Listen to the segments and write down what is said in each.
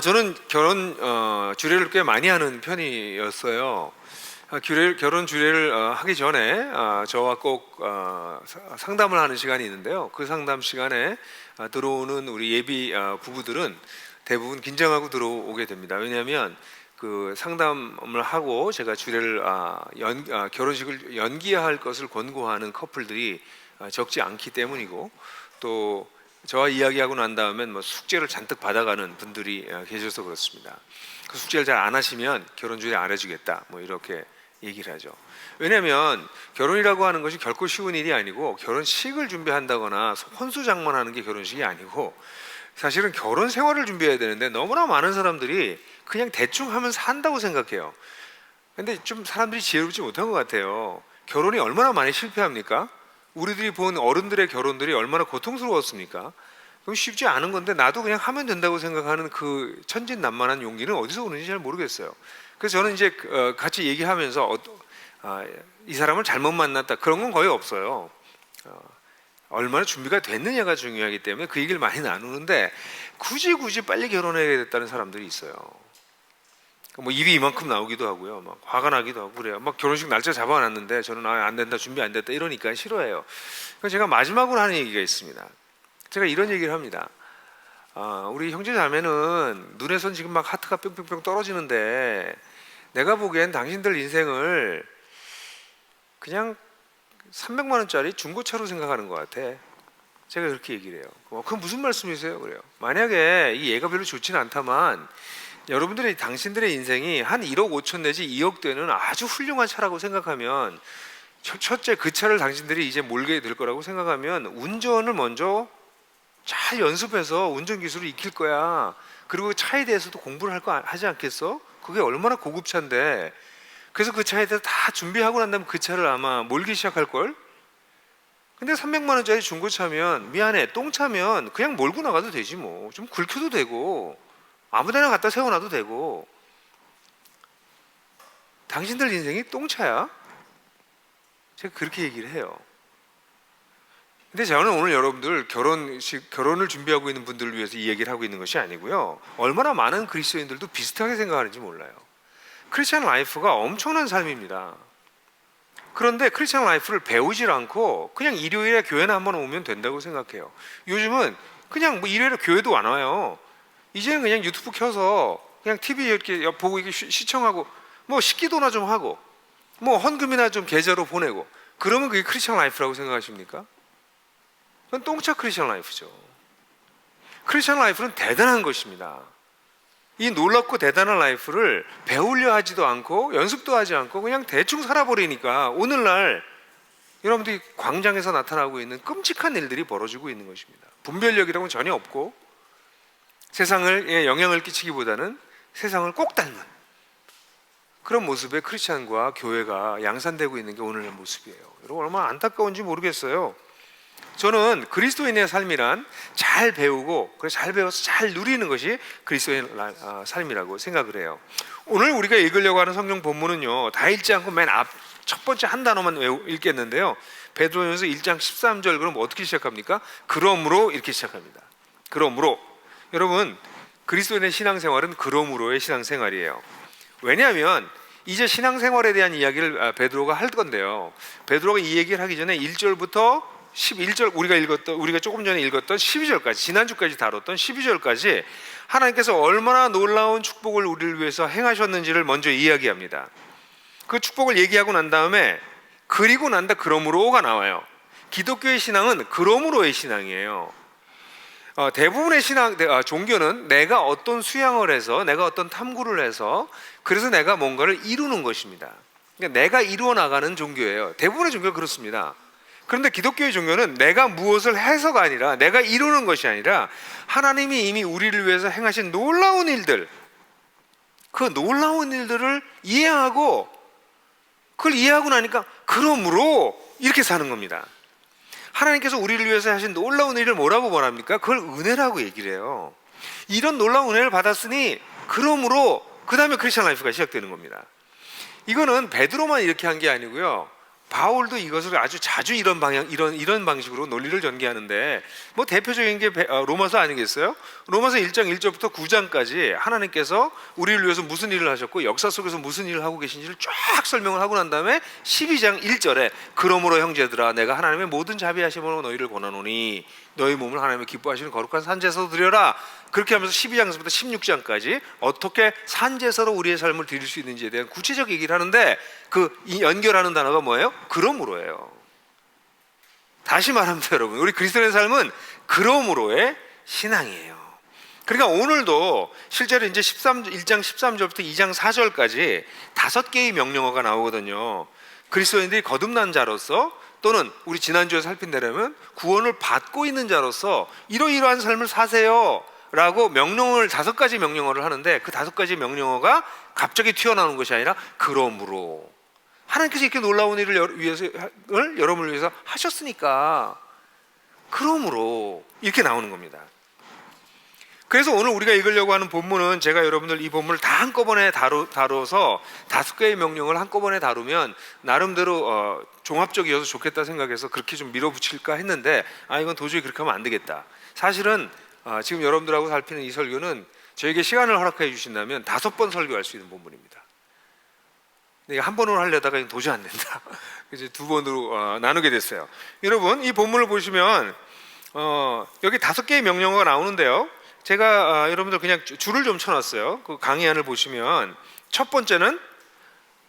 저는 결혼 주례를 꽤 많이 하는 편이었어요. 결혼 주례를 하기 전에 저와 꼭 상담을 하는 시간이 있는데요. 그 상담 시간에 들어오는 우리 예비 부부들은 대부분 긴장하고 들어오게 됩니다. 왜냐하면 그 상담을 하고 제가 주례를 결혼식을 연기할 것을 권고하는 커플들이 적지 않기 때문이고, 또 저와 이야기하고 난 다음엔 뭐 숙제를 잔뜩 받아가는 분들이 계셔서 그렇습니다. 그 숙제를 잘 안 하시면 결혼 주례 안 해주겠다, 뭐 이렇게 얘기를 하죠. 왜냐하면 결혼이라고 하는 것이 결코 쉬운 일이 아니고, 결혼식을 준비한다거나 혼수장만하는 게 결혼식이 아니고, 사실은 결혼 생활을 준비해야 되는데 너무나 많은 사람들이 그냥 대충 하면 산다고 생각해요. 근데 좀 사람들이 지혜롭지 못한 것 같아요. 결혼이 얼마나 많이 실패합니까? 우리들이 본 어른들의 결혼들이 얼마나 고통스러웠습니까? 그럼 쉽지 않은 건데 나도 그냥 하면 된다고 생각하는 그 천진난만한 용기는 어디서 오는지 잘 모르겠어요. 그래서 저는 이제 같이 얘기하면서 이 사람을 잘못 만났다, 그런 건 거의 없어요. 얼마나 준비가 됐느냐가 중요하기 때문에 그 얘기를 많이 나누는데, 굳이 빨리 결혼해야 됐다는 사람들이 있어요. 뭐 입이 이만큼 나오기도 하고요, 막 화가 나기도 하고 그래요. 막 결혼식 날짜 잡아놨는데 저는 안 된다, 준비 안 됐다 이러니까 싫어해요. 그래서 제가 마지막으로 하는 얘기가 있습니다. 제가 이런 얘기를 합니다. 우리 형제 자매는 눈에선 지금 막 하트가 뿅뿅뿅 떨어지는데, 내가 보기엔 당신들 인생을 그냥 300만 원짜리 중고차로 생각하는 것 같아. 제가 그렇게 얘기를 해요. 그건 무슨 말씀이세요? 그래요. 만약에 이 얘가 별로 좋지는 않다만 여러분들의 당신들의 인생이 한 1억 5천 내지 2억 되는 아주 훌륭한 차라고 생각하면, 첫째 그 차를 당신들이 이제 몰게 될 거라고 생각하면 운전을 먼저 잘 연습해서 운전 기술을 익힐 거야. 그리고 차에 대해서도 공부를 하지 않겠어? 그게 얼마나 고급차인데. 그래서 그 차에 대해서 다 준비하고 난 다음에 그 차를 아마 몰기 시작할 걸. 근데 300만 원짜리 중고차면, 미안해, 똥차면 그냥 몰고 나가도 되지, 뭐 좀 긁혀도 되고 아무데나 갖다 세워놔도 되고. 당신들 인생이 똥차야? 제가 그렇게 얘기를 해요. 근데 저는 오늘 여러분들 결혼을 준비하고 있는 분들을 위해서 이 얘기를 하고 있는 것이 아니고요, 얼마나 많은 그리스도인들도 비슷하게 생각하는지 몰라요. 크리스찬 라이프가 엄청난 삶입니다. 그런데 크리스찬 라이프를 배우질 않고 그냥 일요일에 교회나 한번 오면 된다고 생각해요. 요즘은 그냥 뭐 일요일에 교회도 안 와요. 이제는 그냥 유튜브 켜서 그냥 TV 이렇게 보고 이렇게 시청하고, 뭐 식기도나 좀 하고, 뭐 헌금이나 좀 계좌로 보내고, 그러면 그게 크리스찬 라이프라고 생각하십니까? 그건 똥차 크리스찬 라이프죠. 크리스찬 라이프는 대단한 것입니다. 이 놀랍고 대단한 라이프를 배우려 하지도 않고 연습도 하지 않고 그냥 대충 살아버리니까 오늘날 여러분들이 광장에서 나타나고 있는 끔찍한 일들이 벌어지고 있는 것입니다. 분별력이라고는 전혀 없고, 세상을 영향을 끼치기보다는 세상을 꼭 닮은 그런 모습의 크리스찬과 교회가 양산되고 있는 게 오늘의 모습이에요. 여러분, 얼마나 안타까운지 모르겠어요. 저는 그리스도인의 삶이란 잘 배우고, 그래서 잘 배워서 잘 누리는 것이 그리스도인의 삶이라고 생각을 해요. 오늘 우리가 읽으려고 하는 성경 본문은요, 다 읽지 않고 맨 앞 첫 번째 한 단어만 읽겠는데요, 베드로전서 1장 13절. 그럼 어떻게 시작합니까? 그러므로 이렇게 시작합니다. 그러므로. 여러분, 그리스도인의 신앙생활은 그러므로의 신앙생활이에요. 왜냐하면 이제 신앙생활에 대한 이야기를 베드로가 할 건데요, 베드로가 이 얘기를 하기 전에 1절부터 11절, 우리가 조금 전에 읽었던 12절까지, 지난주까지 다뤘던 12절까지 하나님께서 얼마나 놀라운 축복을 우리를 위해서 행하셨는지를 먼저 이야기합니다. 그 축복을 얘기하고 난 다음에 그리고 난다, 그러므로가 나와요. 기독교의 신앙은 그러므로의 신앙이에요. 대부분의 종교는 내가 어떤 수양을 해서, 내가 어떤 탐구를 해서, 그래서 내가 뭔가를 이루는 것입니다. 그러니까 내가 이루어 나가는 종교예요. 대부분의 종교가 그렇습니다. 그런데 기독교의 종교는 내가 무엇을 해서가 아니라, 내가 이루는 것이 아니라 하나님이 이미 우리를 위해서 행하신 놀라운 일들, 그 놀라운 일들을 이해하고, 그걸 이해하고 나니까 그러므로 이렇게 사는 겁니다. 하나님께서 우리를 위해서 하신 놀라운 일을 뭐라고 말합니까? 그걸 은혜라고 얘기를 해요. 이런 놀라운 은혜를 받았으니 그러므로, 그 다음에 크리스찬 라이프가 시작되는 겁니다. 이거는 베드로만 이렇게 한 게 아니고요, 바울도 이것을 아주 자주 이런 방식으로 논리를 전개하는데, 뭐 대표적인 게 로마서 아니겠어요? 로마서 1장 1절부터 9장까지 하나님께서 우리를 위해서 무슨 일을 하셨고 역사 속에서 무슨 일을 하고 계신지를 쫙 설명을 하고 난 다음에 12장 1절에 그러므로 형제들아 내가 하나님의 모든 자비하심으로 너희를 권하노니 너희 몸을 하나님의 기뻐하시는 거룩한 산제사로 드려라. 그렇게 하면서 12장부터 16장까지 어떻게 산제사로 우리의 삶을 드릴 수 있는지에 대한 구체적 얘기를 하는데, 이 연결하는 단어가 뭐예요? 그러므로예요. 다시 말합니다, 여러분. 우리 그리스도인의 삶은 그러므로의 신앙이에요. 그러니까 오늘도 실제로 이제 1장 13절부터 2장 4절까지 5개의 명령어가 나오거든요. 그리스도인들이 거듭난 자로서, 또는 우리 지난주에 살핀 대로면 구원을 받고 있는 자로서 이러이러한 삶을 사세요 라고 5가지 명령어를 하는데, 그 5가지 명령어가 갑자기 튀어나오는 것이 아니라 그러므로, 하나님께서 이렇게 놀라운 일을 여러분을 위해서 하셨으니까 그러므로 이렇게 나오는 겁니다. 그래서 오늘 우리가 읽으려고 하는 본문은, 제가 여러분들 이 본문을 다 한꺼번에 다뤄서 5개의 명령을 한꺼번에 다루면 나름대로 종합적이어서 좋겠다 생각해서 그렇게 좀 밀어붙일까 했는데, 이건 도저히 그렇게 하면 안 되겠다. 사실은 지금 여러분들하고 살피는 이 설교는 저에게 시간을 허락해 주신다면 5번 설교할 수 있는 본문입니다. 내가 한 번으로 하려다가 도저히 안 된다. 이제 2번으로 나누게 됐어요. 여러분, 이 본문을 보시면 여기 5개의 명령어가 나오는데요. 제가 여러분들 그냥 줄을 좀 쳐놨어요. 그 강의안을 보시면 첫 번째는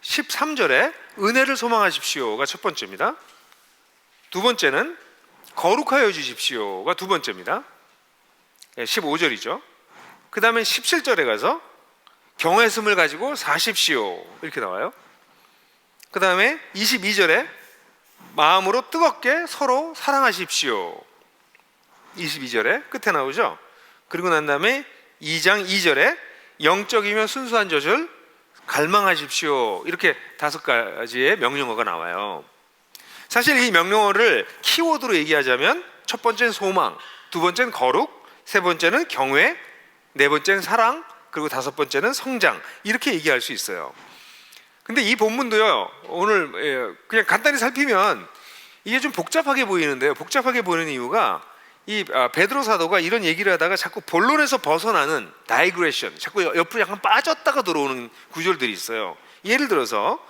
13절에 은혜를 소망하십시오가 첫 번째입니다. 두 번째는 거룩하여 주십시오가 두 번째입니다. 15절이죠. 그 다음에 17절에 가서 경외심을 가지고 사십시오 이렇게 나와요. 그 다음에 22절에 마음으로 뜨겁게 서로 사랑하십시오 22절에 끝에 나오죠. 그리고 난 다음에 2장 2절에 영적이면 순수한 젖을 갈망하십시오 이렇게 5가지의 명령어가 나와요. 사실 이 명령어를 키워드로 얘기하자면 첫 번째는 소망, 두 번째는 거룩, 세 번째는 경외, 네 번째는 사랑, 그리고 5번째는 성장, 이렇게 얘기할 수 있어요. 근데 이 본문도요, 오늘 그냥 간단히 살피면 이게 좀 복잡하게 보이는데요. 복잡하게 보이는 이유가 이 베드로 사도가 이런 얘기를 하다가 자꾸 본론에서 벗어나는 다이그레션, 자꾸 옆으로 약간 빠졌다가 들어오는 구절들이 있어요. 예를 들어서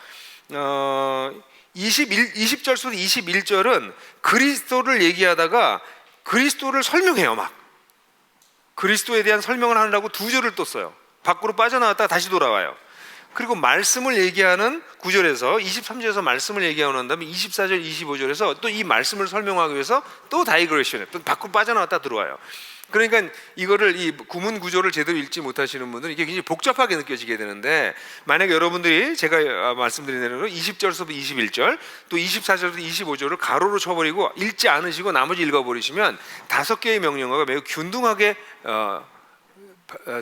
20절부터 21절은 그리스도를 얘기하다가 그리스도를 설명해요. 막 그리스도에 대한 설명을 하느라고 2절을 또 써요. 밖으로 빠져나왔다가 다시 돌아와요. 그리고 말씀을 얘기하는 9절에서 23절에서 말씀을 얘기하고 난 다음에 24절 25절에서 또 이 말씀을 설명하기 위해서 또 다이그레션에 또 밖으로 빠져나왔다 들어와요. 그러니까 이거를, 이 구문 구조를 제대로 읽지 못하시는 분들은 이게 굉장히 복잡하게 느껴지게 되는데, 만약에 여러분들이 제가 말씀드린 대로 20절부터 21절 또 24절부터 25절을 가로로 쳐버리고 읽지 않으시고 나머지 읽어버리시면 5개의 명령어가 매우 균등하게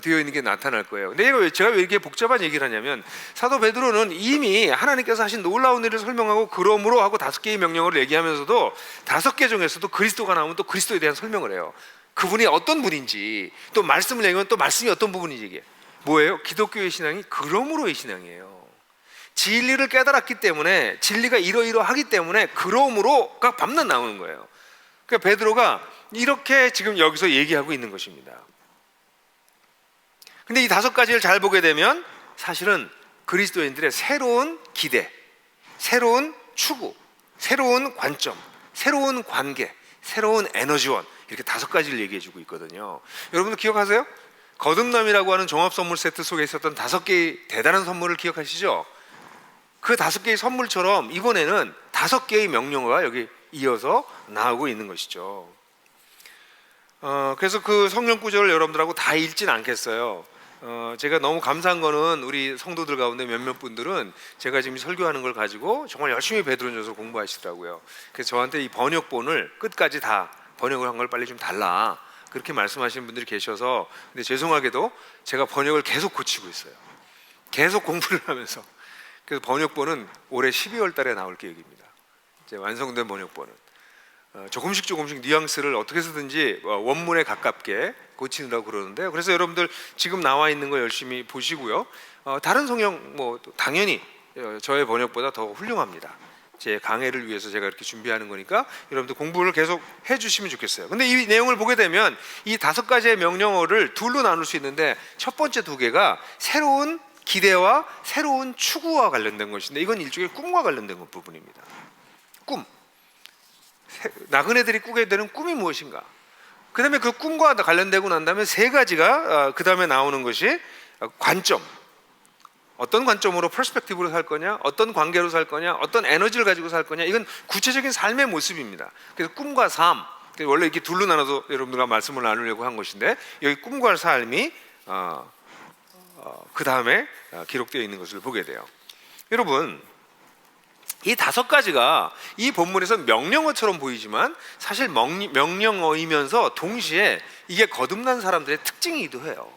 되어 있는 게 나타날 거예요. 근데 제가 왜 이렇게 복잡한 얘기를 하냐면, 사도 베드로는 이미 하나님께서 하신 놀라운 일을 설명하고 그러므로 하고 5개의 명령어를 얘기하면서도 5개 중에서도 그리스도가 나오면 또 그리스도에 대한 설명을 해요. 그분이 어떤 분인지, 또 말씀을 얘기하면 또 말씀이 어떤 부분인지. 이게 뭐예요? 기독교의 신앙이 그러므로의 신앙이에요. 진리를 깨달았기 때문에, 진리가 이러이러하기 때문에 그러므로가 밤낮 나오는 거예요. 그러니까 베드로가 이렇게 지금 여기서 얘기하고 있는 것입니다. 근데 이 5가지를 잘 보게 되면 사실은 그리스도인들의 새로운 기대, 새로운 추구, 새로운 관점, 새로운 관계, 새로운 에너지원, 이렇게 5가지를 얘기해 주고 있거든요. 여러분들 기억하세요? 거듭남이라고 하는 종합선물 세트 속에 있었던 5개의 대단한 선물을 기억하시죠? 그 5개의 선물처럼 이번에는 5개의 명령어가 여기 이어서 나오고 있는 것이죠. 그래서 그 성경 구절을 여러분들하고 다 읽진 않겠어요. 제가 너무 감사한 거는 우리 성도들 가운데 몇몇 분들은 제가 지금 설교하는 걸 가지고 정말 열심히 베드로전서 공부하시더라고요. 그래서 저한테 이 번역본을 끝까지 다 번역을 한 걸 빨리 좀 달라, 그렇게 말씀하시는 분들이 계셔서, 근데 죄송하게도 제가 번역을 계속 고치고 있어요. 계속 공부를 하면서. 그래서 번역본은 올해 12월 달에 나올 계획입니다. 이제 완성된 번역본은 조금씩 뉘앙스를 어떻게 해서든지 원문에 가깝게 고치느라고 그러는데요. 그래서 여러분들 지금 나와 있는 거 열심히 보시고요. 다른 성경 당연히 저의 번역보다 더 훌륭합니다. 제 강해를 위해서 제가 이렇게 준비하는 거니까 여러분들 공부를 계속 해주시면 좋겠어요. 근데 이 내용을 보게 되면 이 5가지의 명령어를 둘로 나눌 수 있는데, 첫 번째 2개가 새로운 기대와 새로운 추구와 관련된 것인데, 이건 일종의 꿈과 관련된 부분입니다. 꿈. 나그네들이 꾸게 되는 꿈이 무엇인가? 그 다음에 그 꿈과 관련되고 난 다음에 3가지가 그 다음에 나오는 것이 관점. 어떤 관점으로 퍼스펙티브로 살 거냐, 어떤 관계로 살 거냐, 어떤 에너지를 가지고 살 거냐, 이건 구체적인 삶의 모습입니다. 그래서 꿈과 삶, 원래 이렇게 둘로 나눠서 여러분들과 말씀을 나누려고 한 것인데, 여기 꿈과 삶이 그 다음에 기록되어 있는 것을 보게 돼요. 여러분, 이 5가지가 이 본문에서 명령어처럼 보이지만 사실 명령어이면서 동시에 이게 거듭난 사람들의 특징이기도 해요.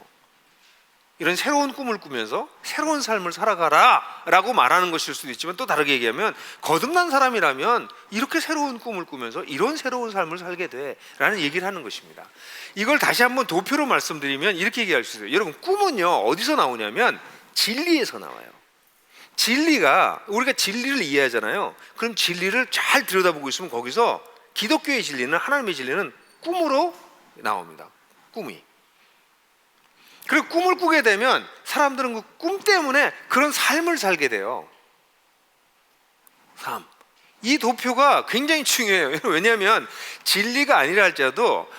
이런 새로운 꿈을 꾸면서 새로운 삶을 살아가라 라고 말하는 것일 수도 있지만, 또 다르게 얘기하면 거듭난 사람이라면 이렇게 새로운 꿈을 꾸면서 이런 새로운 삶을 살게 돼 라는 얘기를 하는 것입니다. 이걸 다시 한번 도표로 말씀드리면 이렇게 얘기할 수 있어요. 여러분, 꿈은요 어디서 나오냐면 진리에서 나와요. 진리가, 우리가 진리를 이해하잖아요. 그럼 진리를 잘 들여다보고 있으면 거기서 기독교의 진리는, 하나님의 진리는 꿈으로 나옵니다. 꿈이. 그리고 꿈을 꾸게 되면 사람들은 그 꿈 때문에 그런 삶을 살게 돼요. 삶. 이 도표가 굉장히 중요해요. 왜냐하면 진리가 아니라 할지라도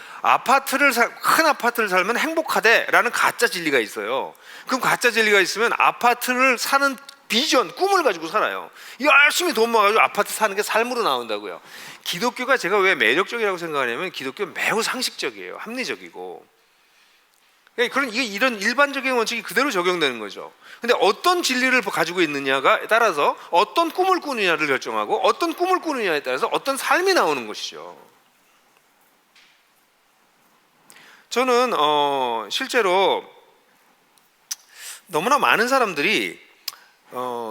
큰 아파트를 살면 행복하대라는 가짜 진리가 있어요. 그럼 가짜 진리가 있으면 아파트를 사는 비전, 꿈을 가지고 살아요. 열심히 돈 모아가지고 아파트 사는 게 삶으로 나온다고요. 기독교가 제가 왜 매력적이라고 생각하냐면, 기독교는 매우 상식적이에요. 합리적이고. 이런 일반적인 원칙이 그대로 적용되는 거죠. 근데 어떤 진리를 가지고 있느냐가 따라서 어떤 꿈을 꾸느냐를 결정하고, 어떤 꿈을 꾸느냐에 따라서 어떤 삶이 나오는 것이죠. 저는 실제로 너무나 많은 사람들이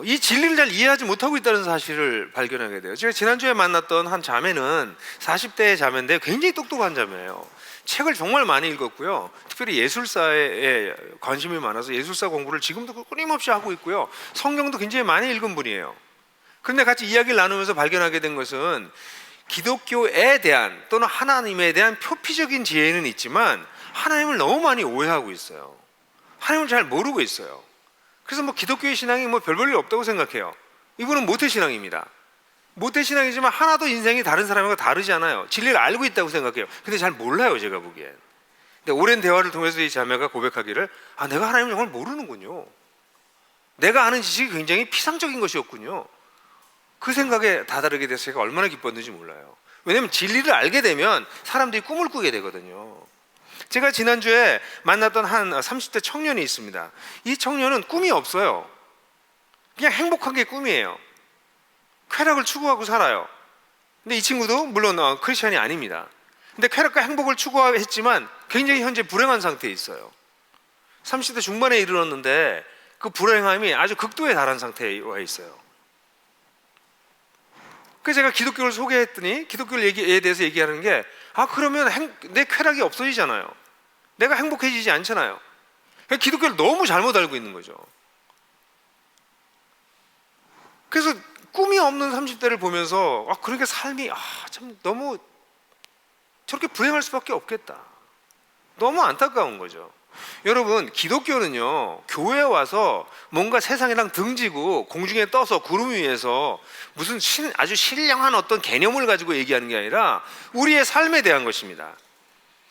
이 진리를 잘 이해하지 못하고 있다는 사실을 발견하게 돼요. 제가 지난주에 만났던 한 자매는 40대의 자매인데 굉장히 똑똑한 자매예요. 책을 정말 많이 읽었고요. 특별히 예술사에 관심이 많아서 예술사 공부를 지금도 끊임없이 하고 있고요. 성경도 굉장히 많이 읽은 분이에요. 그런데 같이 이야기를 나누면서 발견하게 된 것은, 기독교에 대한 또는 하나님에 대한 표피적인 지혜는 있지만 하나님을 너무 많이 오해하고 있어요. 하나님을 잘 모르고 있어요. 그래서 기독교의 신앙이 별 볼일 없다고 생각해요. 이분은 모태신앙입니다. 모태신앙이지만 하나도 인생이 다른 사람과 다르지 않아요. 진리를 알고 있다고 생각해요. 근데 잘 몰라요, 제가 보기엔. 근데 오랜 대화를 통해서 이 자매가 고백하기를, 내가 하나님을 정말 모르는군요. 내가 아는 지식이 굉장히 피상적인 것이었군요. 그 생각에 다다르게 돼서 제가 얼마나 기뻤는지 몰라요. 왜냐하면 진리를 알게 되면 사람들이 꿈을 꾸게 되거든요. 제가 지난주에 만났던 한 30대 청년이 있습니다. 이 청년은 꿈이 없어요. 그냥 행복한 게 꿈이에요. 쾌락을 추구하고 살아요. 근데 이 친구도 물론 크리스찬이 아닙니다. 근데 쾌락과 행복을 추구했지만 굉장히 현재 불행한 상태에 있어요. 30대 중반에 이르렀는데 그 불행함이 아주 극도에 달한 상태에 와 있어요. 그래서 제가 기독교를 소개했더니, 기독교에 대해서 얘기하는 게, 그러면 내 쾌락이 없어지잖아요. 내가 행복해지지 않잖아요. 기독교를 너무 잘못 알고 있는 거죠. 그래서 꿈이 없는 30대를 보면서 그러니까 삶이 참 너무 저렇게 불행할 수밖에 없겠다. 너무 안타까운 거죠. 여러분, 기독교는요, 교회에 와서 뭔가 세상이랑 등지고 공중에 떠서 구름 위에서 무슨 아주 신령한 어떤 개념을 가지고 얘기하는 게 아니라 우리의 삶에 대한 것입니다.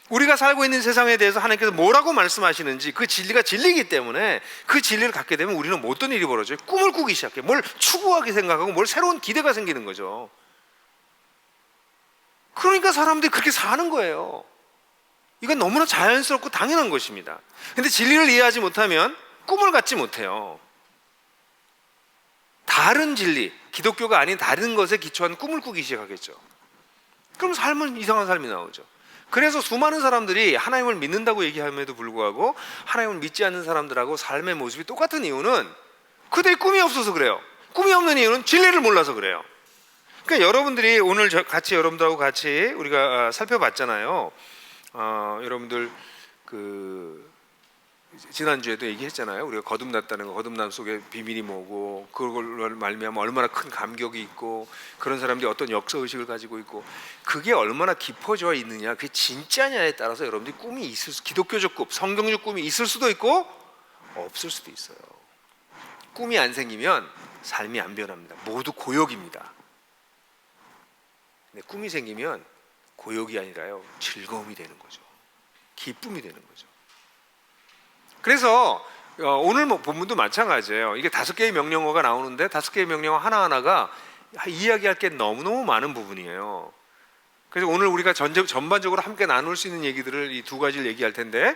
우리가 살고 있는 세상에 대해서 하나님께서 뭐라고 말씀하시는지, 그 진리가 진리이기 때문에 그 진리를 갖게 되면 우리는 어떤 일이 벌어져요? 꿈을 꾸기 시작해. 뭘 추구하게 생각하고 뭘 새로운 기대가 생기는 거죠. 그러니까 사람들이 그렇게 사는 거예요. 이건 너무나 자연스럽고 당연한 것입니다. 근데 진리를 이해하지 못하면 꿈을 갖지 못해요. 다른 진리, 기독교가 아닌 다른 것에 기초한 꿈을 꾸기 시작하겠죠. 그럼 삶은 이상한 삶이 나오죠. 그래서 수많은 사람들이 하나님을 믿는다고 얘기함에도 불구하고 하나님을 믿지 않는 사람들하고 삶의 모습이 똑같은 이유는 그들이 꿈이 없어서 그래요. 꿈이 없는 이유는 진리를 몰라서 그래요. 그러니까 여러분들이 오늘 여러분들하고 같이 우리가 살펴봤잖아요. 여러분들 지난주에도 얘기했잖아요. 우리가 거듭났다는 거, 거듭남 속에 비밀이 뭐고, 그걸 말미암아 얼마나 큰 감격이 있고, 그런 사람들이 어떤 역사 의식을 가지고 있고, 그게 얼마나 깊어져 있느냐, 그게 진짜냐에 따라서 여러분들이 꿈이 기독교적 꿈, 성경적 꿈이 있을 수도 있고 없을 수도 있어요. 꿈이 안 생기면 삶이 안 변합니다. 모두 고역입니다. 근데 꿈이 생기면 고역이 아니라요, 즐거움이 되는 거죠. 기쁨이 되는 거죠. 그래서 오늘 본문도 마찬가지예요. 이게 5개의 명령어가 나오는데 5개의 명령어 하나하나가 이야기할 게 너무너무 많은 부분이에요. 그래서 오늘 우리가 전반적으로 함께 나눌 수 있는 얘기들을 이 2가지를 얘기할 텐데,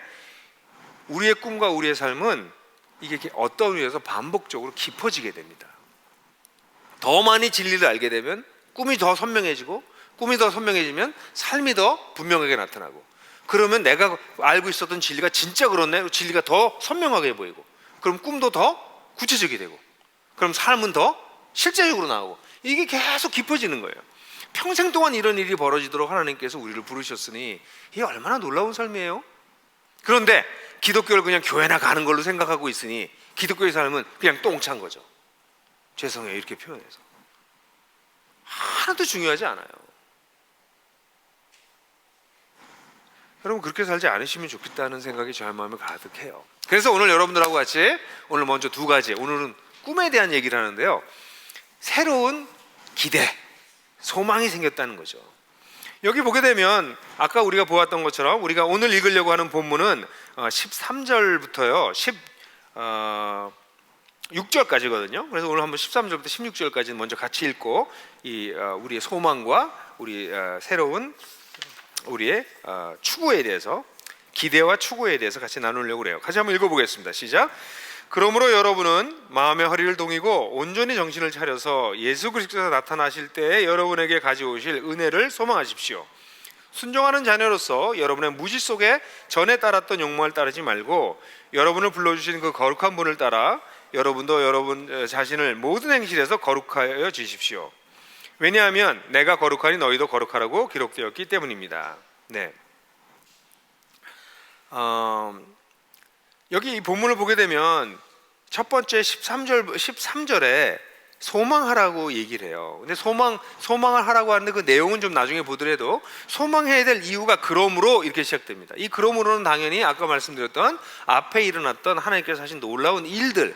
우리의 꿈과 우리의 삶은 이게 어떤 의미에서 반복적으로 깊어지게 됩니다. 더 많이 진리를 알게 되면 꿈이 더 선명해지고, 꿈이 더 선명해지면 삶이 더 분명하게 나타나고, 그러면 내가 알고 있었던 진리가 진짜 그렇네, 진리가 더 선명하게 보이고, 그럼 꿈도 더 구체적이 되고, 그럼 삶은 더 실제적으로 나오고, 이게 계속 깊어지는 거예요. 평생 동안 이런 일이 벌어지도록 하나님께서 우리를 부르셨으니 이게 얼마나 놀라운 삶이에요. 그런데 기독교를 그냥 교회나 가는 걸로 생각하고 있으니 기독교의 삶은 그냥 똥찬 거죠. 죄송해요, 이렇게 표현해서. 하나도 중요하지 않아요. 여러분, 그렇게 살지 않으시면 좋겠다는 생각이 저의 마음에 가득해요. 그래서 오늘 여러분들하고 같이 오늘 먼저 2가지, 오늘은 꿈에 대한 얘기를 하는데요, 새로운 기대, 소망이 생겼다는 거죠. 여기 보게 되면 아까 우리가 보았던 것처럼 우리가 오늘 읽으려고 하는 본문은 13절부터요 16절까지거든요. 그래서 오늘 한번 13절부터 16절까지는 먼저 같이 읽고 우리의 소망과 우리 새로운 우리의 추구에 대해서, 기대와 추구에 대해서 같이 나누려고 그래요. 같이 한번 읽어보겠습니다. 시작. 그러므로 여러분은 마음의 허리를 동이고 온전히 정신을 차려서 예수 그리스도께서 나타나실 때에 여러분에게 가져오실 은혜를 소망하십시오. 순종하는 자녀로서 여러분의 무지 속에 전에 따랐던 욕망을 따르지 말고 여러분을 불러주신 그 거룩한 분을 따라 여러분도 여러분 자신을 모든 행실에서 거룩하여 주십시오. 왜냐하면 내가 거룩하니 너희도 거룩하라고 기록되었기 때문입니다. 네. 여기 이 본문을 보게 되면 첫 번째 13절에 소망하라고 얘기를 해요. 근데 소망을 하라고 하는데 그 내용은 좀 나중에 보더라도 소망해야 될 이유가 그러므로 이렇게 시작됩니다. 이 그러므로는 당연히 아까 말씀드렸던 앞에 일어났던 하나님께서 하신 놀라운 일들,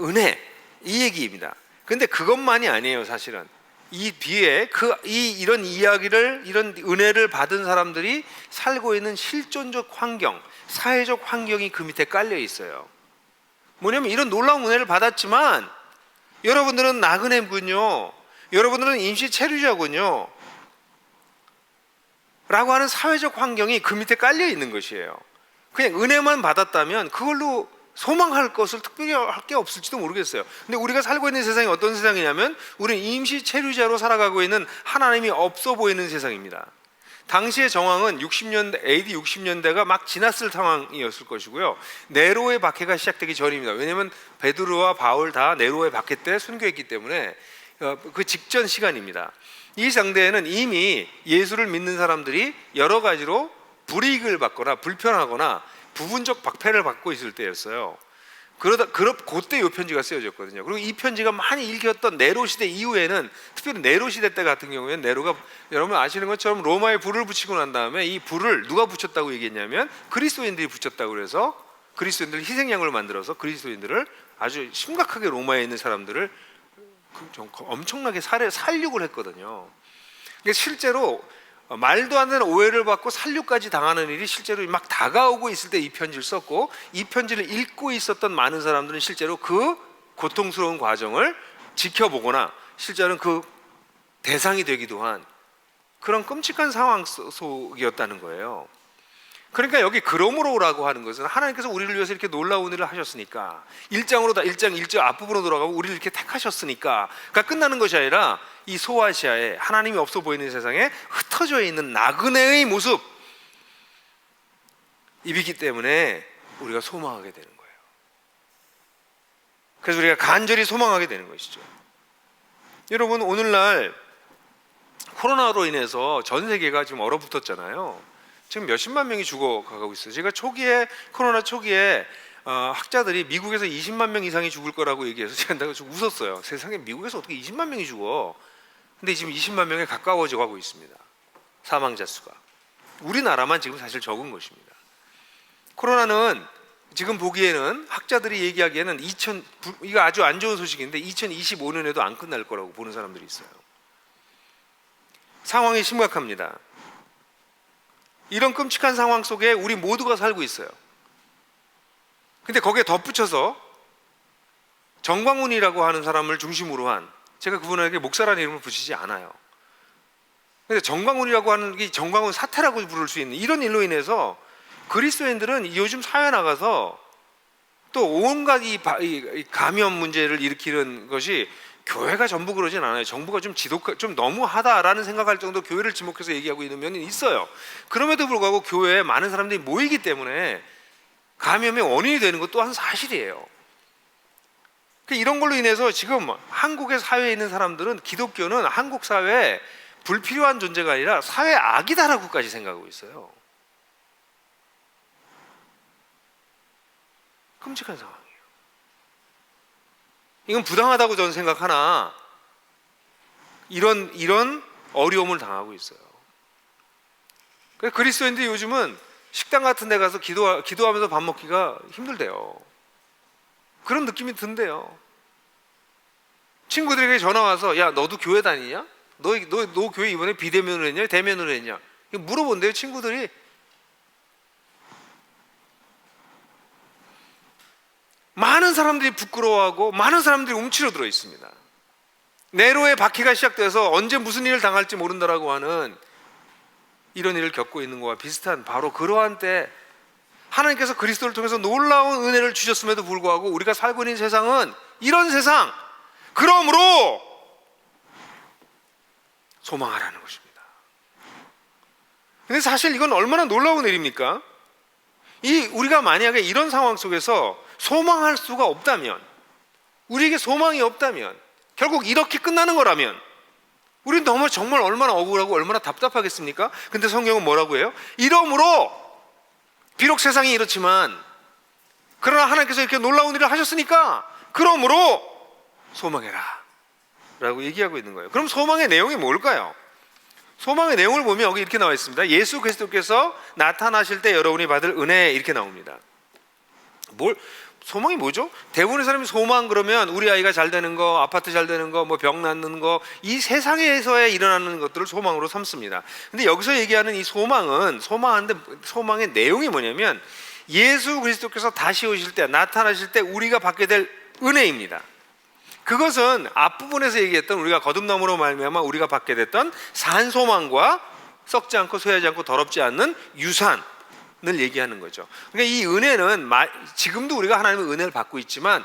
은혜, 이 얘기입니다. 근데 그것만이 아니에요. 사실은 이 뒤에 이런 이야기를, 이런 은혜를 받은 사람들이 살고 있는 실존적 환경, 사회적 환경이 그 밑에 깔려 있어요. 뭐냐면 이런 놀라운 은혜를 받았지만 여러분들은 나그네군요, 여러분들은 임시 체류자군요 라고 하는 사회적 환경이 그 밑에 깔려 있는 것이에요. 그냥 은혜만 받았다면 그걸로 소망할 것을 특별히 할 게 없을지도 모르겠어요. 근데 우리가 살고 있는 세상이 어떤 세상이냐면 우리는 임시 체류자로 살아가고 있는 하나님이 없어 보이는 세상입니다. 당시의 정황은 AD 60년대가 막 지났을 상황이었을 것이고요. 네로의 박해가 시작되기 전입니다. 왜냐하면 베드로와 바울 다 네로의 박해 때 순교했기 때문에 그 직전 시간입니다. 이 상대에는 이미 예수를 믿는 사람들이 여러 가지로 불이익을 받거나 불편하거나 부분적 박해를 받고 있을 때였어요. 그때 이 편지가 쓰여졌거든요. 그리고 이 편지가 많이 읽혔던 네로 시대 이후에는, 특별히 네로 시대 때 같은 경우에는 네로가, 여러분 아시는 것처럼 로마에 불을 붙이고 난 다음에 이 불을 누가 붙였다고 얘기했냐면 그리스도인들이 붙였다고, 그래서 그리스도인들 희생양을 만들어서 그리스도인들을 아주 심각하게, 로마에 있는 사람들을 엄청나게 살육을 했거든요. 그러니까 실제로 말도 안 되는 오해를 받고 살육까지 당하는 일이 실제로 막 다가오고 있을 때 이 편지를 썼고, 이 편지를 읽고 있었던 많은 사람들은 실제로 그 고통스러운 과정을 지켜보거나 실제로는 그 대상이 되기도 한 그런 끔찍한 상황 속이었다는 거예요. 그러니까 여기 그러므로라고 하는 것은 하나님께서 우리를 위해서 이렇게 놀라운 일을 하셨으니까, 1장 1절 앞부분으로 돌아가고 우리를 이렇게 택하셨으니까 가 끝나는 것이 아니라 이 소아시아에, 하나님이 없어 보이는 세상에 흩어져 있는 나그네의 모습, 이기 때문에 우리가 소망하게 되는 거예요. 그래서 우리가 간절히 소망하게 되는 것이죠. 여러분, 오늘날 코로나로 인해서 전 세계가 지금 얼어붙었잖아요. 지금 몇십만 명이 죽어가고 있어요. 제가 코로나 초기에 학자들이 미국에서 20만 명 이상이 죽을 거라고 얘기해서 제가 좀 웃었어요. 세상에 미국에서 어떻게 20만 명이 죽어? 근데 지금 20만 명에 가까워져 가고 있습니다. 사망자 수가. 우리나라만 지금 사실 적은 것입니다. 코로나는 지금 보기에는 학자들이 얘기하기에는 이거 아주 안 좋은 소식인데 2025년에도 안 끝날 거라고 보는 사람들이 있어요. 상황이 심각합니다. 이런 끔찍한 상황 속에 우리 모두가 살고 있어요. 근데 거기에 덧붙여서 정광훈이라고 하는 사람을 중심으로 한, 제가 그분에게 목사라는 이름을 붙이지 않아요. 근데 정광훈이라고 하는 게 정광훈 사태라고 부를 수 있는 이런 일로 인해서 그리스도인들은 요즘 사회 나가서 또 온갖 이 감염 문제를 일으키는 것이 교회가 전부 그러진 않아요. 정부가 좀 너무하다라는 생각할 정도 교회를 지목해서 얘기하고 있는 면이 있어요. 그럼에도 불구하고 교회에 많은 사람들이 모이기 때문에 감염의 원인이 되는 것 또한 사실이에요. 이런 걸로 인해서 지금 한국의 사회에 있는 사람들은 기독교는 한국 사회에 불필요한 존재가 아니라 사회 악이다라고까지 생각하고 있어요. 끔찍한 상황이에요. 이건 부당하다고 저는 생각하나 이런 어려움을 당하고 있어요. 그리스도인들이 요즘은 식당 같은 데 가서 기도하면서 밥 먹기가 힘들대요. 그런 느낌이 든대요. 친구들에게 전화 와서 야 너도 교회 다니냐? 너 교회 이번에 비대면으로 했냐? 대면으로 했냐? 이거 물어본대요 친구들이. 많은 사람들이 부끄러워하고 많은 사람들이 움츠러들어 있습니다. 네로의 바퀴가 시작돼서 언제 무슨 일을 당할지 모른다라고 하는 이런 일을 겪고 있는 것과 비슷한 바로 그러한 때 하나님께서 그리스도를 통해서 놀라운 은혜를 주셨음에도 불구하고 우리가 살고 있는 세상은 이런 세상, 그러므로 소망하라는 것입니다. 근데 사실 이건 얼마나 놀라운 일입니까? 우리가 만약에 이런 상황 속에서 소망할 수가 없다면, 우리에게 소망이 없다면, 결국 이렇게 끝나는 거라면 우리는 정말 얼마나 억울하고 얼마나 답답하겠습니까? 근데 성경은 뭐라고 해요? 이러므로 비록 세상이 이렇지만 그러나 하나님께서 이렇게 놀라운 일을 하셨으니까 그러므로 소망해라 라고 얘기하고 있는 거예요. 그럼 소망의 내용이 뭘까요? 소망의 내용을 보면 여기 이렇게 나와 있습니다. 예수 그리스도께서 나타나실 때 여러분이 받을 은혜, 이렇게 나옵니다. 소망이 뭐죠? 대부분의 사람이 소망 그러면 우리 아이가 잘 되는 거, 아파트 잘 되는 거, 뭐 병 낫는 거, 이 세상에서의 일어나는 것들을 소망으로 삼습니다. 근데 여기서 얘기하는 이 소망의 내용이 뭐냐면 예수 그리스도께서 다시 오실 때, 나타나실 때 우리가 받게 될 은혜입니다. 그것은 앞부분에서 얘기했던 우리가 거듭남으로 말미암아 우리가 받게 됐던 산소망과 썩지 않고 쇠하지 않고 더럽지 않는 유산을 얘기하는 거죠. 그러니까 이 은혜는 지금도 우리가 하나님의 은혜를 받고 있지만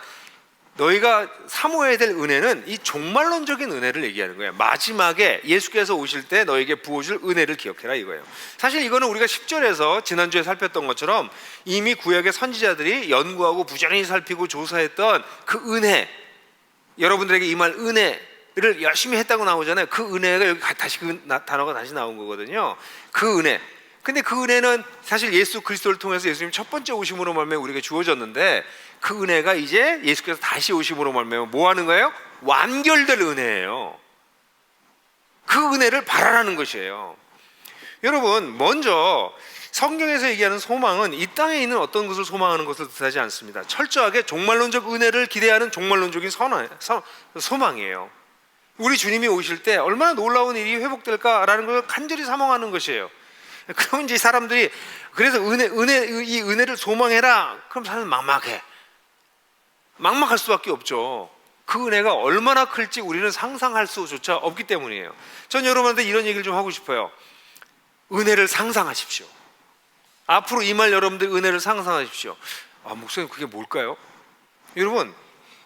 너희가 사모해야 될 은혜는 이 종말론적인 은혜를 얘기하는 거예요. 마지막에 예수께서 오실 때 너에게 부어줄 은혜를 기억해라 이거예요. 사실 이거는 우리가 10절에서 지난주에 살폈던 것처럼 이미 구약의 선지자들이 연구하고 부지런히 살피고 조사했던 그 은혜, 여러분들에게 임할 은혜를 열심히 했다고 나오잖아요. 그 은혜가 여기 다시 단어가 다시 나온 거거든요. 그 은혜. 근데 그 은혜는 사실 예수 그리스도를 통해서 예수님 첫 번째 오심으로 말미암아 우리에게 주어졌는데 그 은혜가 이제 예수께서 다시 오심으로 말미암아 뭐 하는 거예요? 완결될 은혜예요. 그 은혜를 바라라는 것이에요. 여러분, 먼저 성경에서 얘기하는 소망은 이 땅에 있는 어떤 것을 소망하는 것을 뜻하지 않습니다. 철저하게 종말론적 은혜를 기대하는 종말론적인 소망이에요. 우리 주님이 오실 때 얼마나 놀라운 일이 회복될까라는 걸 간절히 사모하는 것이에요. 그럼 이제 사람들이 그래서 이 은혜를 소망해라. 그럼 사람은 막막할 수밖에 없죠. 그 은혜가 얼마나 클지 우리는 상상할 수조차 없기 때문이에요. 전 여러분한테 이런 얘기를 좀 하고 싶어요. 은혜를 상상하십시오. 앞으로 임할 여러분들 은혜를 상상하십시오. 목사님 그게 뭘까요? 여러분,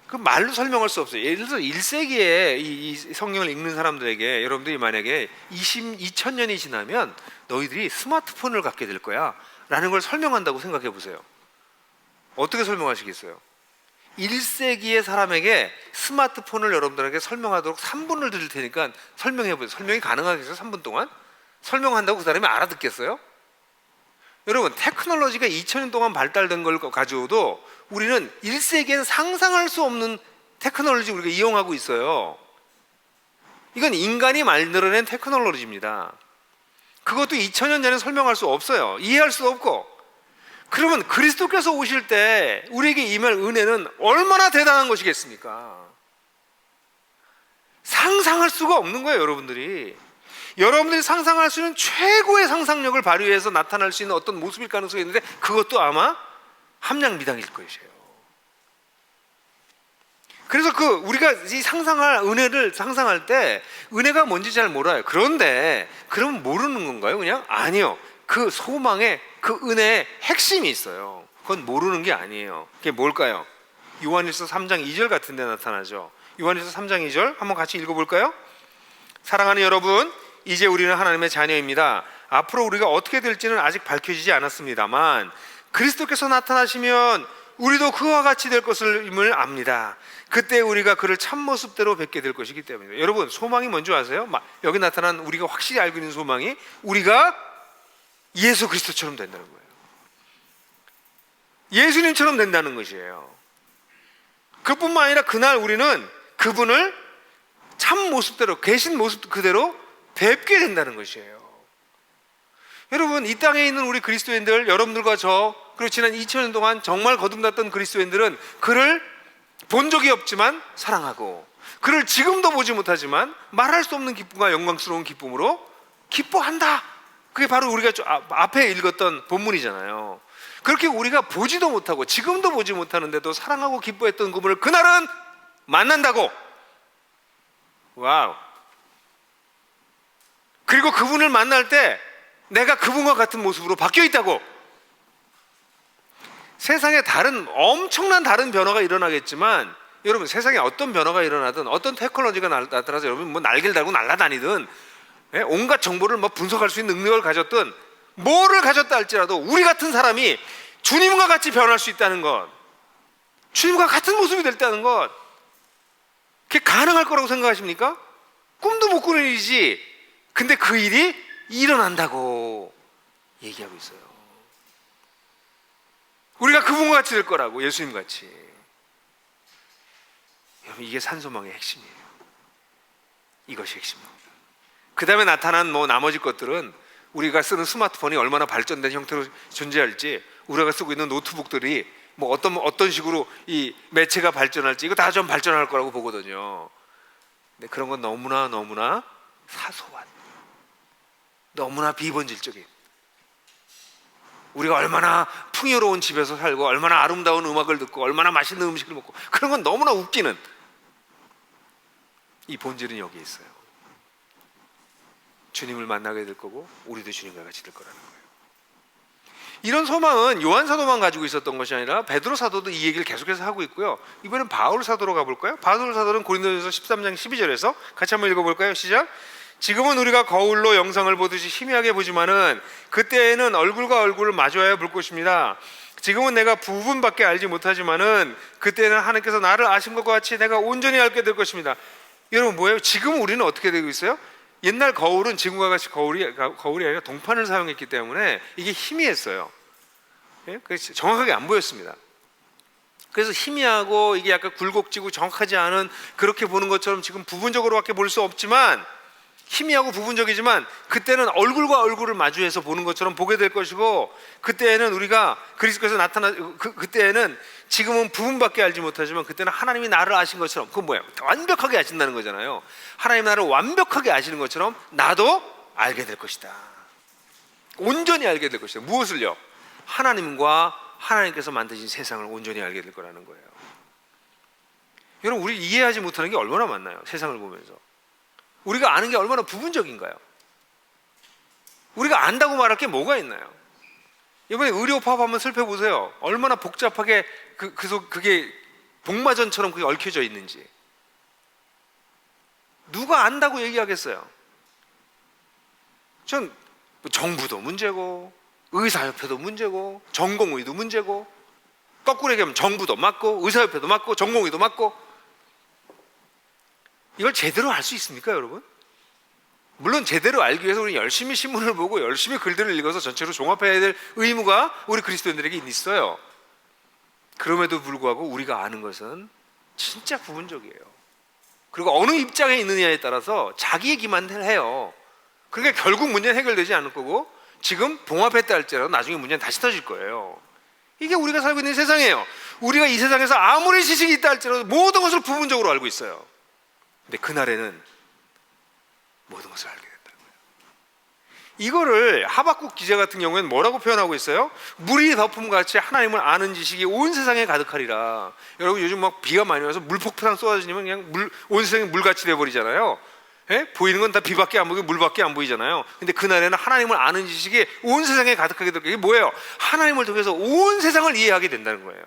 그 말로 설명할 수 없어요. 예를 들어서 1세기에 이 성경을 읽는 사람들에게 여러분들이 만약에 2000년이 지나면 너희들이 스마트폰을 갖게 될 거야 라는 걸 설명한다고 생각해 보세요. 어떻게 설명하시겠어요? 1세기의 사람에게 스마트폰을 여러분들에게 설명하도록 3분을 드릴 테니까 설명해 보세요. 설명이 가능하겠어요? 3분 동안? 설명한다고 그 사람이 알아듣겠어요? 여러분, 테크놀로지가 2000년 동안 발달된 걸 가지고도 우리는 1세기엔 상상할 수 없는 테크놀로지 우리가 이용하고 있어요. 이건 인간이 만들어낸 테크놀로지입니다. 그것도 2000년 전에 설명할 수 없어요. 이해할 수 없고. 그러면 그리스도께서 오실 때 우리에게 임할 은혜는 얼마나 대단한 것이겠습니까? 상상할 수가 없는 거예요. 여러분들이 상상할 수 있는 최고의 상상력을 발휘해서 나타날 수 있는 어떤 모습일 가능성이 있는데, 그것도 아마 함량미당일 것이에요. 그래서 우리가 이 상상할 은혜를 상상할 때 은혜가 뭔지 잘 몰라요. 그런데 그러면 모르는 건가요? 그냥? 아니요. 그 소망의, 그 은혜의 핵심이 있어요. 그건 모르는 게 아니에요. 그게 뭘까요? 요한일서 3장 2절 같은 데 나타나죠. 요한일서 3장 2절 한번 같이 읽어볼까요? 사랑하는 여러분, 이제 우리는 하나님의 자녀입니다. 앞으로 우리가 어떻게 될지는 아직 밝혀지지 않았습니다만 그리스도께서 나타나시면 우리도 그와 같이 될 것임을 압니다. 그때 우리가 그를 참모습대로 뵙게 될 것이기 때문입니다. 여러분, 소망이 뭔지 아세요? 여기 나타난 우리가 확실히 알고 있는 소망이 우리가 예수 그리스도처럼 된다는 거예요. 예수님처럼 된다는 것이에요. 그뿐만 아니라 그날 우리는 그분을 참모습대로, 계신 모습 그대로 뵙게 된다는 것이에요. 여러분, 이 땅에 있는 우리 그리스도인들, 여러분들과 저, 그리고 지난 2000년 동안 정말 거듭났던 그리스도인들은 그를 본 적이 없지만 사랑하고, 그를 지금도 보지 못하지만 말할 수 없는 기쁨과 영광스러운 기쁨으로 기뻐한다. 그게 바로 우리가 앞에 읽었던 본문이잖아요. 그렇게 우리가 보지도 못하고 지금도 보지 못하는데도 사랑하고 기뻐했던 그분을 그날은 만난다고. 와우. 그리고 그분을 만날 때 내가 그분과 같은 모습으로 바뀌어 있다고. 세상에 엄청난 다른 변화가 일어나겠지만, 여러분, 세상에 어떤 변화가 일어나든 어떤 테크놀로지가 나타나서 여러분 뭐 날개를 달고 날아다니든 온갖 정보를 분석할 수 있는 능력을 가졌든 뭐를 가졌다 할지라도 우리 같은 사람이 주님과 같이 변할 수 있다는 것, 주님과 같은 모습이 됐다는 것, 그게 가능할 거라고 생각하십니까? 꿈도 못 꾸는 일이지. 근데 그 일이 일어난다고 얘기하고 있어요. 우리가 그분과 같이 될 거라고, 예수님 같이. 여러분, 이게 산소망의 핵심이에요. 이것이 핵심입니다. 그 다음에 나타난 나머지 것들은 우리가 쓰는 스마트폰이 얼마나 발전된 형태로 존재할지, 우리가 쓰고 있는 노트북들이 어떤 식으로 이 매체가 발전할지, 이거 다 좀 발전할 거라고 보거든요. 근데 그런 건 너무나 사소한, 너무나 비본질적인, 우리가 얼마나 풍요로운 집에서 살고 얼마나 아름다운 음악을 듣고 얼마나 맛있는 음식을 먹고, 그런 건 너무나 웃기는, 이 본질은 여기 있어요. 주님을 만나게 될 거고 우리도 주님과 같이 될 거라는 거예요. 이런 소망은 요한 사도만 가지고 있었던 것이 아니라 베드로 사도도 이 얘기를 계속해서 하고 있고요. 이번엔 바울 사도로 가볼까요? 바울 사도는 고린도전서 13장 12절에서 같이 한번 읽어볼까요? 시작. 지금은 우리가 거울로 영상을 보듯이 희미하게 보지만은 그때에는 얼굴과 얼굴을 마주하여 볼 것입니다. 지금은 내가 부분밖에 알지 못하지만은 그때는 하나님께서 나를 아신 것과 같이 내가 온전히 알게 될 것입니다. 여러분, 뭐예요? 지금 우리는 어떻게 되고 있어요? 옛날 거울은 지금과 같이 거울이 아니라 동판을 사용했기 때문에 이게 희미했어요. 그래서 정확하게 안 보였습니다. 그래서 희미하고 이게 약간 굴곡지고 정확하지 않은, 그렇게 보는 것처럼 지금 부분적으로밖에 볼 수 없지만, 희미하고 부분적이지만 그때는 얼굴과 얼굴을 마주해서 보는 것처럼 보게 될 것이고, 그때는 우리가 그리스도께서 그때는 지금은 부분밖에 알지 못하지만 그때는 하나님이 나를 아신 것처럼, 그건 뭐예요? 완벽하게 아신다는 거잖아요. 하나님 나를 완벽하게 아시는 것처럼 나도 알게 될 것이다. 온전히 알게 될 것이다. 무엇을요? 하나님과 하나님께서 만드신 세상을 온전히 알게 될 거라는 거예요. 여러분, 우리 이해하지 못하는 게 얼마나 많나요? 세상을 보면서 우리가 아는 게 얼마나 부분적인가요? 우리가 안다고 말할 게 뭐가 있나요? 이번에 의료파업 한번 살펴보세요. 얼마나 복잡하게 그게 복마전처럼 그게 얽혀져 있는지. 누가 안다고 얘기하겠어요? 전 정부도 문제고 의사협회도 문제고 전공의도 문제고, 거꾸로 얘기하면 정부도 맞고 의사협회도 맞고 전공의도 맞고. 이걸 제대로 알 수 있습니까, 여러분? 물론 제대로 알기 위해서 우리 열심히 신문을 보고 열심히 글들을 읽어서 전체로 종합해야 될 의무가 우리 그리스도인들에게 있어요. 그럼에도 불구하고 우리가 아는 것은 진짜 부분적이에요. 그리고 어느 입장에 있느냐에 따라서 자기 얘기만 해요. 그러니까 결국 문제는 해결되지 않을 거고, 지금 봉합했다 할지라도 나중에 문제는 다시 터질 거예요. 이게 우리가 살고 있는 세상이에요. 우리가 이 세상에서 아무리 지식이 있다 할지라도 모든 것을 부분적으로 알고 있어요. 근데 그날에는 모든 것을 알게 된다는 거예요. 이거를 하박국 기자 같은 경우에는 뭐라고 표현하고 있어요? 물이 덮음같이 하나님을 아는 지식이 온 세상에 가득하리라. 여러분 요즘 막 비가 많이 와서 물폭탄 쏟아지면 그냥 온 세상이 물같이 돼버리잖아요. 예? 보이는 건 다 비밖에 안 보이고 물밖에 안 보이잖아요. 근데 그날에는 하나님을 아는 지식이 온 세상에 가득하게 될 거예요. 이게 뭐예요? 하나님을 통해서 온 세상을 이해하게 된다는 거예요.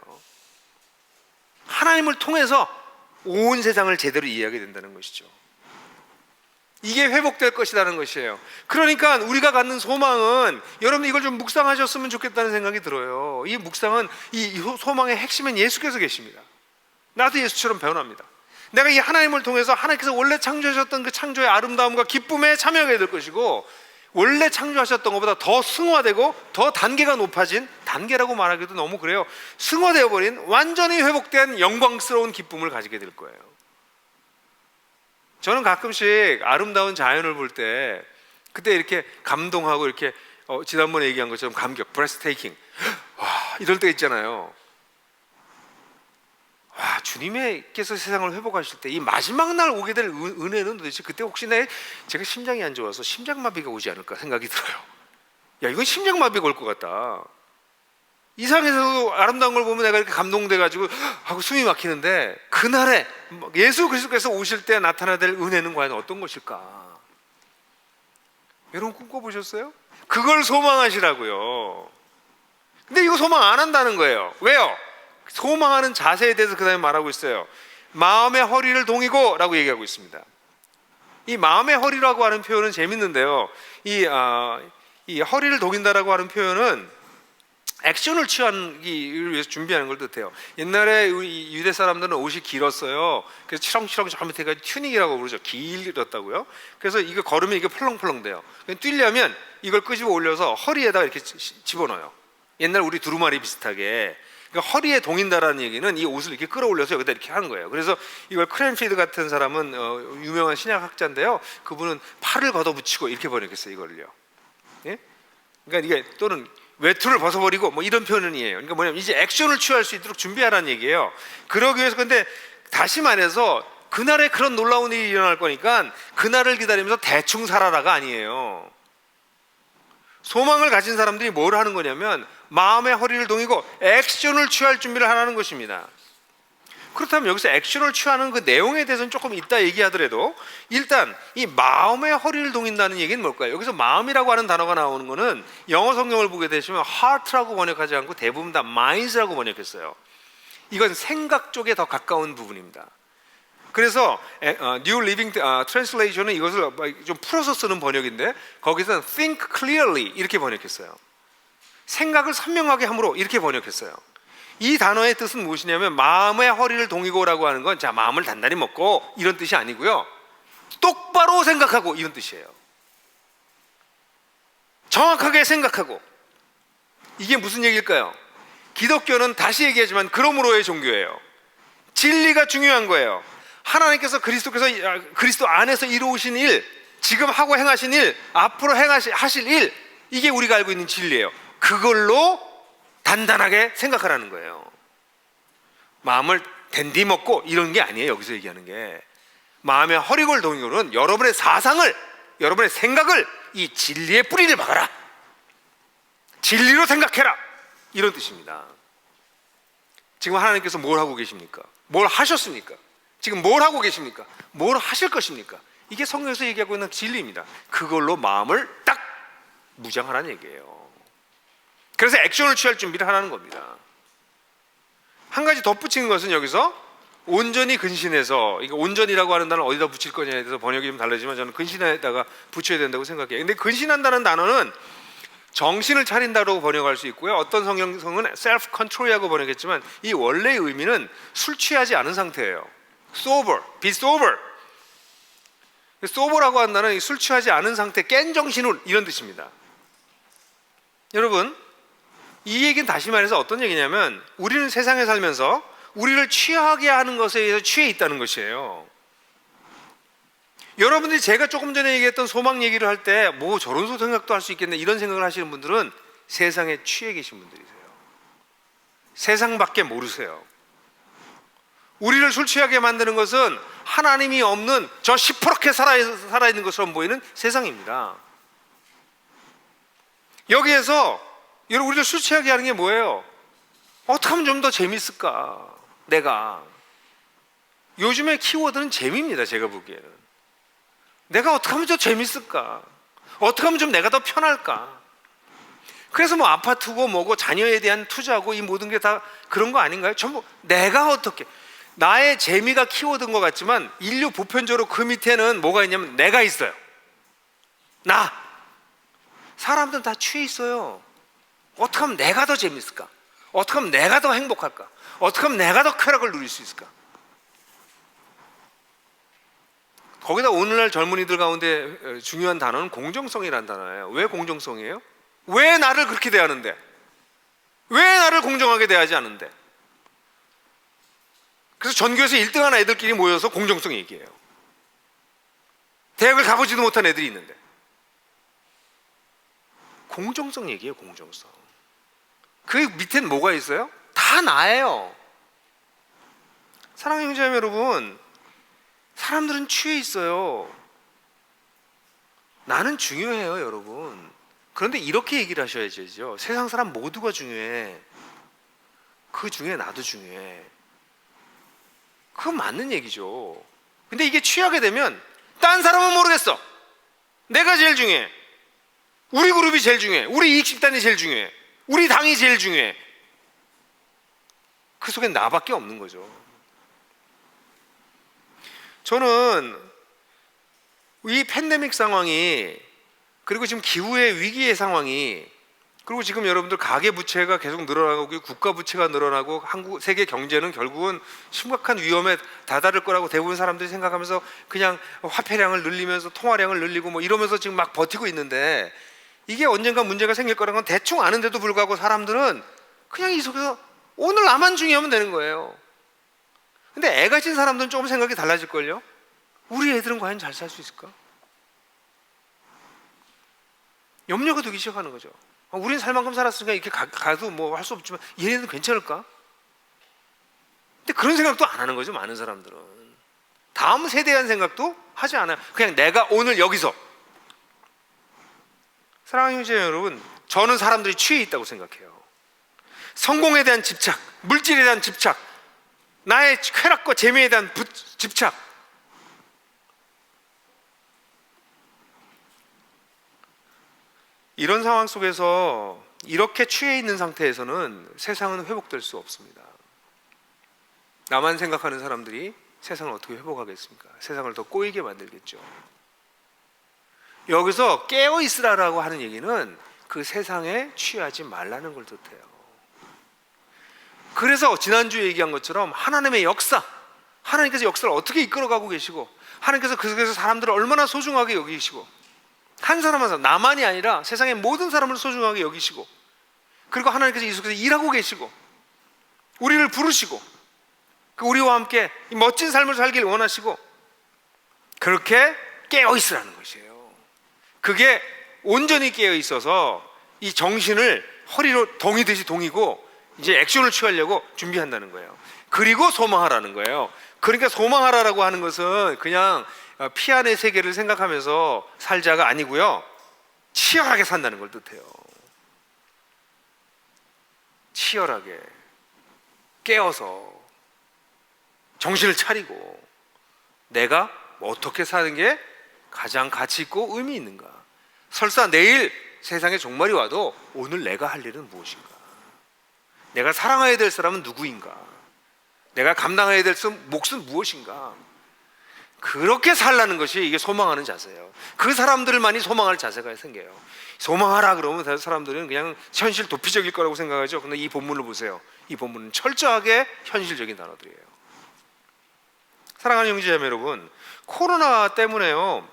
하나님을 통해서 온 세상을 제대로 이해하게 된다는 것이죠. 이게 회복될 것이라는 것이에요. 그러니까 우리가 갖는 소망은, 여러분 이걸 좀 묵상하셨으면 좋겠다는 생각이 들어요. 이 묵상은, 이 소망의 핵심은 예수께서 계십니다. 나도 예수처럼 변합니다. 내가 이 하나님을 통해서 하나님께서 원래 창조하셨던 그 창조의 아름다움과 기쁨에 참여하게 될 것이고, 원래 창조하셨던 것보다 더 승화되고 더 단계가 높아진, 단계라고 말하기도 너무 그래요, 승화되어 버린 완전히 회복된 영광스러운 기쁨을 가지게 될 거예요. 저는 가끔씩 아름다운 자연을 볼 때 그때 이렇게 감동하고, 이렇게 지난번에 얘기한 것처럼 감격, breathtaking, 와, 이럴 때 있잖아요. 와, 주님께서 세상을 회복하실 때 이 마지막 날 오게 될 은혜는 도대체, 그때 혹시 제가 심장이 안 좋아서 심장마비가 오지 않을까 생각이 들어요. 야, 이건 심장마비가 올 것 같다. 이 세상에서도 아름다운 걸 보면 내가 이렇게 감동돼가지고 하고 숨이 막히는데, 그날에 예수 그리스도께서 오실 때 나타나야 될 은혜는 과연 어떤 것일까? 여러분 꿈꿔보셨어요? 그걸 소망하시라고요. 근데 이거 소망 안 한다는 거예요. 왜요? 소망하는 자세에 대해서 그 다음에 말하고 있어요. 마음의 허리를 동이고 라고 얘기하고 있습니다. 이 마음의 허리라고 하는 표현은 재밌는데요, 이 허리를 동인다라고 하는 표현은 액션을 취하기 위해서 준비하는 걸 뜻해요. 옛날에 유대 사람들은 옷이 길었어요. 그래서 치렁치렁 저 밑에 가지고 튜닉이라고 부르죠. 길었다고요. 그래서 이거 걸으면 이게 펄렁펄렁 돼요. 뛰려면 이걸 끄집어 올려서 허리에다가 이렇게 집어넣어요. 옛날 우리 두루마리 비슷하게. 그러니까 허리에 동인다라는 얘기는 이 옷을 이렇게 끌어올려서 여기다 이렇게 하는 거예요. 그래서 이걸 크랜피드 같은 사람은 유명한 신약학자인데요, 그분은 팔을 걷어붙이고 이렇게 번역했어요, 이걸요. 예? 그러니까 이게, 또는 외투를 벗어버리고 뭐 이런 표현이에요. 그러니까 뭐냐면 이제 액션을 취할 수 있도록 준비하라는 얘기예요. 그러기 위해서, 근데 다시 말해서 그날에 그런 놀라운 일이 일어날 거니까 그날을 기다리면서 대충 살아라가 아니에요. 소망을 가진 사람들이 뭘 하는 거냐면 마음의 허리를 동이고 액션을 취할 준비를 하라는 것입니다. 그렇다면 여기서 액션을 취하는 그 내용에 대해서는 조금 이따 얘기하더라도, 일단 이 마음의 허리를 동인다는 얘기는 뭘까요? 여기서 마음이라고 하는 단어가 나오는 거는 영어 성경을 보게 되시면 heart라고 번역하지 않고 대부분 다 minds라고 번역했어요. 이건 생각 쪽에 더 가까운 부분입니다. 그래서 New Living Translation은 이것을 좀 풀어서 쓰는 번역인데, 거기서는 think clearly 이렇게 번역했어요. 생각을 선명하게 함으로 이렇게 번역했어요. 이 단어의 뜻은 무엇이냐면, 마음의 허리를 동이고라고 하는 건, 자, 마음을 단단히 먹고 이런 뜻이 아니고요, 똑바로 생각하고 이런 뜻이에요. 정확하게 생각하고. 이게 무슨 얘기일까요? 기독교는 다시 얘기하지만 그러므로의 종교예요. 진리가 중요한 거예요. 하나님께서 그리스도 안에서 이루신 일, 지금 하고 행하신 일, 앞으로 하실 일, 이게 우리가 알고 있는 진리예요. 그걸로 단단하게 생각하라는 거예요. 마음을 댄디 먹고 이런 게 아니에요. 여기서 얘기하는 게 마음의 허리골 동요는 여러분의 사상을, 여러분의 생각을 이 진리의 뿌리를 박아라, 진리로 생각해라, 이런 뜻입니다. 지금 하나님께서 뭘 하고 계십니까? 뭘 하셨습니까? 지금 뭘 하고 계십니까? 뭘 하실 것입니까? 이게 성경에서 얘기하고 있는 진리입니다. 그걸로 마음을 딱 무장하라는 얘기예요. 그래서 액션을 취할 준비를 하라는 겁니다. 한 가지 덧붙이는 것은, 여기서 온전히 근신해서, 이게 온전이라고 하는 단어를 어디다 붙일 거냐에 대해서 번역이 좀 다르지만 저는 근신에다가 붙여야 된다고 생각해요. 근데 근신한다는 단어는 정신을 차린다고 번역할 수 있고요, 어떤 성경은 self control이라고 번역했지만 이 원래의 의미는 술 취하지 않은 상태예요. sober, be sober. 소버라고 한다는 술 취하지 않은 상태, 깬 정신을 이런 뜻입니다. 여러분, 이 얘기는 다시 말해서 어떤 얘기냐면 우리는 세상에 살면서 우리를 취하게 하는 것에 의해서 취해 있다는 것이에요. 여러분들이 제가 조금 전에 얘기했던 소망 얘기를 할 때 뭐 저런 생각도 할 수 있겠네 이런 생각을 하시는 분들은 세상에 취해 계신 분들이세요. 세상밖에 모르세요. 우리를 술 취하게 만드는 것은 하나님이 없는 저 시퍼렇게 살아있는 것처럼 보이는 세상입니다. 여기에서 여러분 우리를 술 취하게 하는 게 뭐예요? 어떻게 하면 좀 더 재밌을까? 내가 요즘의 키워드는 재미입니다. 제가 보기에는 내가 어떻게 하면 좀 재밌을까? 어떻게 하면 좀 내가 더 편할까? 그래서 뭐 아파트고 뭐고 자녀에 대한 투자고 이 모든 게 다 그런 거 아닌가요? 전부 내가 어떻게 나의 재미가 키워드인 것 같지만 인류 보편적으로 그 밑에는 뭐가 있냐면 내가 있어요. 나 사람들은 다 취해 있어요. 어떻게 하면 내가 더 재밌을까? 어떻게 하면 내가 더 행복할까? 어떻게 하면 내가 더 쾌락을 누릴 수 있을까? 거기다 오늘날 젊은이들 가운데 중요한 단어는 공정성이라는 단어예요. 왜 공정성이에요? 왜 나를 그렇게 대하는데? 왜 나를 공정하게 대하지 않는데? 그래서 전교에서 1등한 애들끼리 모여서 공정성 얘기해요. 대학을 가보지도 못한 애들이 있는데 공정성 얘기예요. 공정성. 그 밑엔 뭐가 있어요? 다 나예요. 사랑하는 형제자매 여러분, 사람들은 취해 있어요. 나는 중요해요, 여러분. 그런데 이렇게 얘기를 하셔야죠. 세상 사람 모두가 중요해. 그 중에 나도 중요해. 그건 맞는 얘기죠. 근데 이게 취하게 되면 딴 사람은 모르겠어. 내가 제일 중요해. 우리 그룹이 제일 중요해. 우리 이익 집단이 제일 중요해. 우리 당이 제일 중요해. 그 속엔 나밖에 없는 거죠. 저는 이 팬데믹 상황이, 그리고 지금 기후의 위기의 상황이, 그리고 지금 여러분들 가계 부채가 계속 늘어나고 국가 부채가 늘어나고 한국 세계 경제는 결국은 심각한 위험에 다다를 거라고 대부분 사람들이 생각하면서 그냥 화폐량을 늘리면서 통화량을 늘리고 뭐 이러면서 지금 막 버티고 있는데, 이게 언젠가 문제가 생길 거라는 건 대충 아는데도 불구하고 사람들은 그냥 이 속에서 오늘 나만 중요하면 되는 거예요. 근데 애 가진 사람들은 조금 생각이 달라질걸요? 우리 애들은 과연 잘 살 수 있을까? 염려가 되기 시작하는 거죠. 우리는 살 만큼 살았으니까 이렇게 가도 뭐 할 수 없지만 얘네는 괜찮을까? 근데 그런 생각도 안 하는 거죠. 많은 사람들은 다음 세대에 대한 생각도 하지 않아요. 그냥 내가 오늘 여기서. 사랑하는 형제 여러분, 저는 사람들이 취해 있다고 생각해요. 성공에 대한 집착, 물질에 대한 집착, 나의 쾌락과 재미에 대한 집착, 이런 상황 속에서 이렇게 취해 있는 상태에서는 세상은 회복될 수 없습니다. 나만 생각하는 사람들이 세상을 어떻게 회복하겠습니까? 세상을 더 꼬이게 만들겠죠. 여기서 깨어 있으라라고 하는 얘기는 그 세상에 취하지 말라는 걸 뜻해요. 그래서 지난주에 얘기한 것처럼 하나님의 역사, 하나님께서 역사를 어떻게 이끌어가고 계시고, 하나님께서 그 속에서 사람들을 얼마나 소중하게 여기시고, 한 사람 한 사람, 나만이 아니라 세상의 모든 사람을 소중하게 여기시고, 그리고 하나님께서 이 속에서 일하고 계시고 우리를 부르시고 우리와 함께 이 멋진 삶을 살기를 원하시고, 그렇게 깨어 있으라는 것이에요. 그게 온전히 깨어 있어서 이 정신을 허리로 동이듯이 동이고 이제 액션을 취하려고 준비한다는 거예요. 그리고 소망하라는 거예요. 그러니까 소망하라라고 하는 것은 그냥 피안의 세계를 생각하면서 살자가 아니고요, 치열하게 산다는 걸 뜻해요. 치열하게 깨어서 정신을 차리고 내가 어떻게 사는 게 가장 가치 있고 의미 있는가. 설사 내일 세상에 종말이 와도 오늘 내가 할 일은 무엇인가. 내가 사랑해야 될 사람은 누구인가. 내가 감당해야 될 몫은 무엇인가. 그렇게 살라는 것이 이게 소망하는 자세예요. 그 사람들만이 소망할 자세가 생겨요. 소망하라 그러면 사람들은 그냥 현실 도피적일 거라고 생각하죠. 근데 이 본문을 보세요. 이 본문은 철저하게 현실적인 단어들이에요. 사랑하는 형제자매 여러분, 코로나 때문에요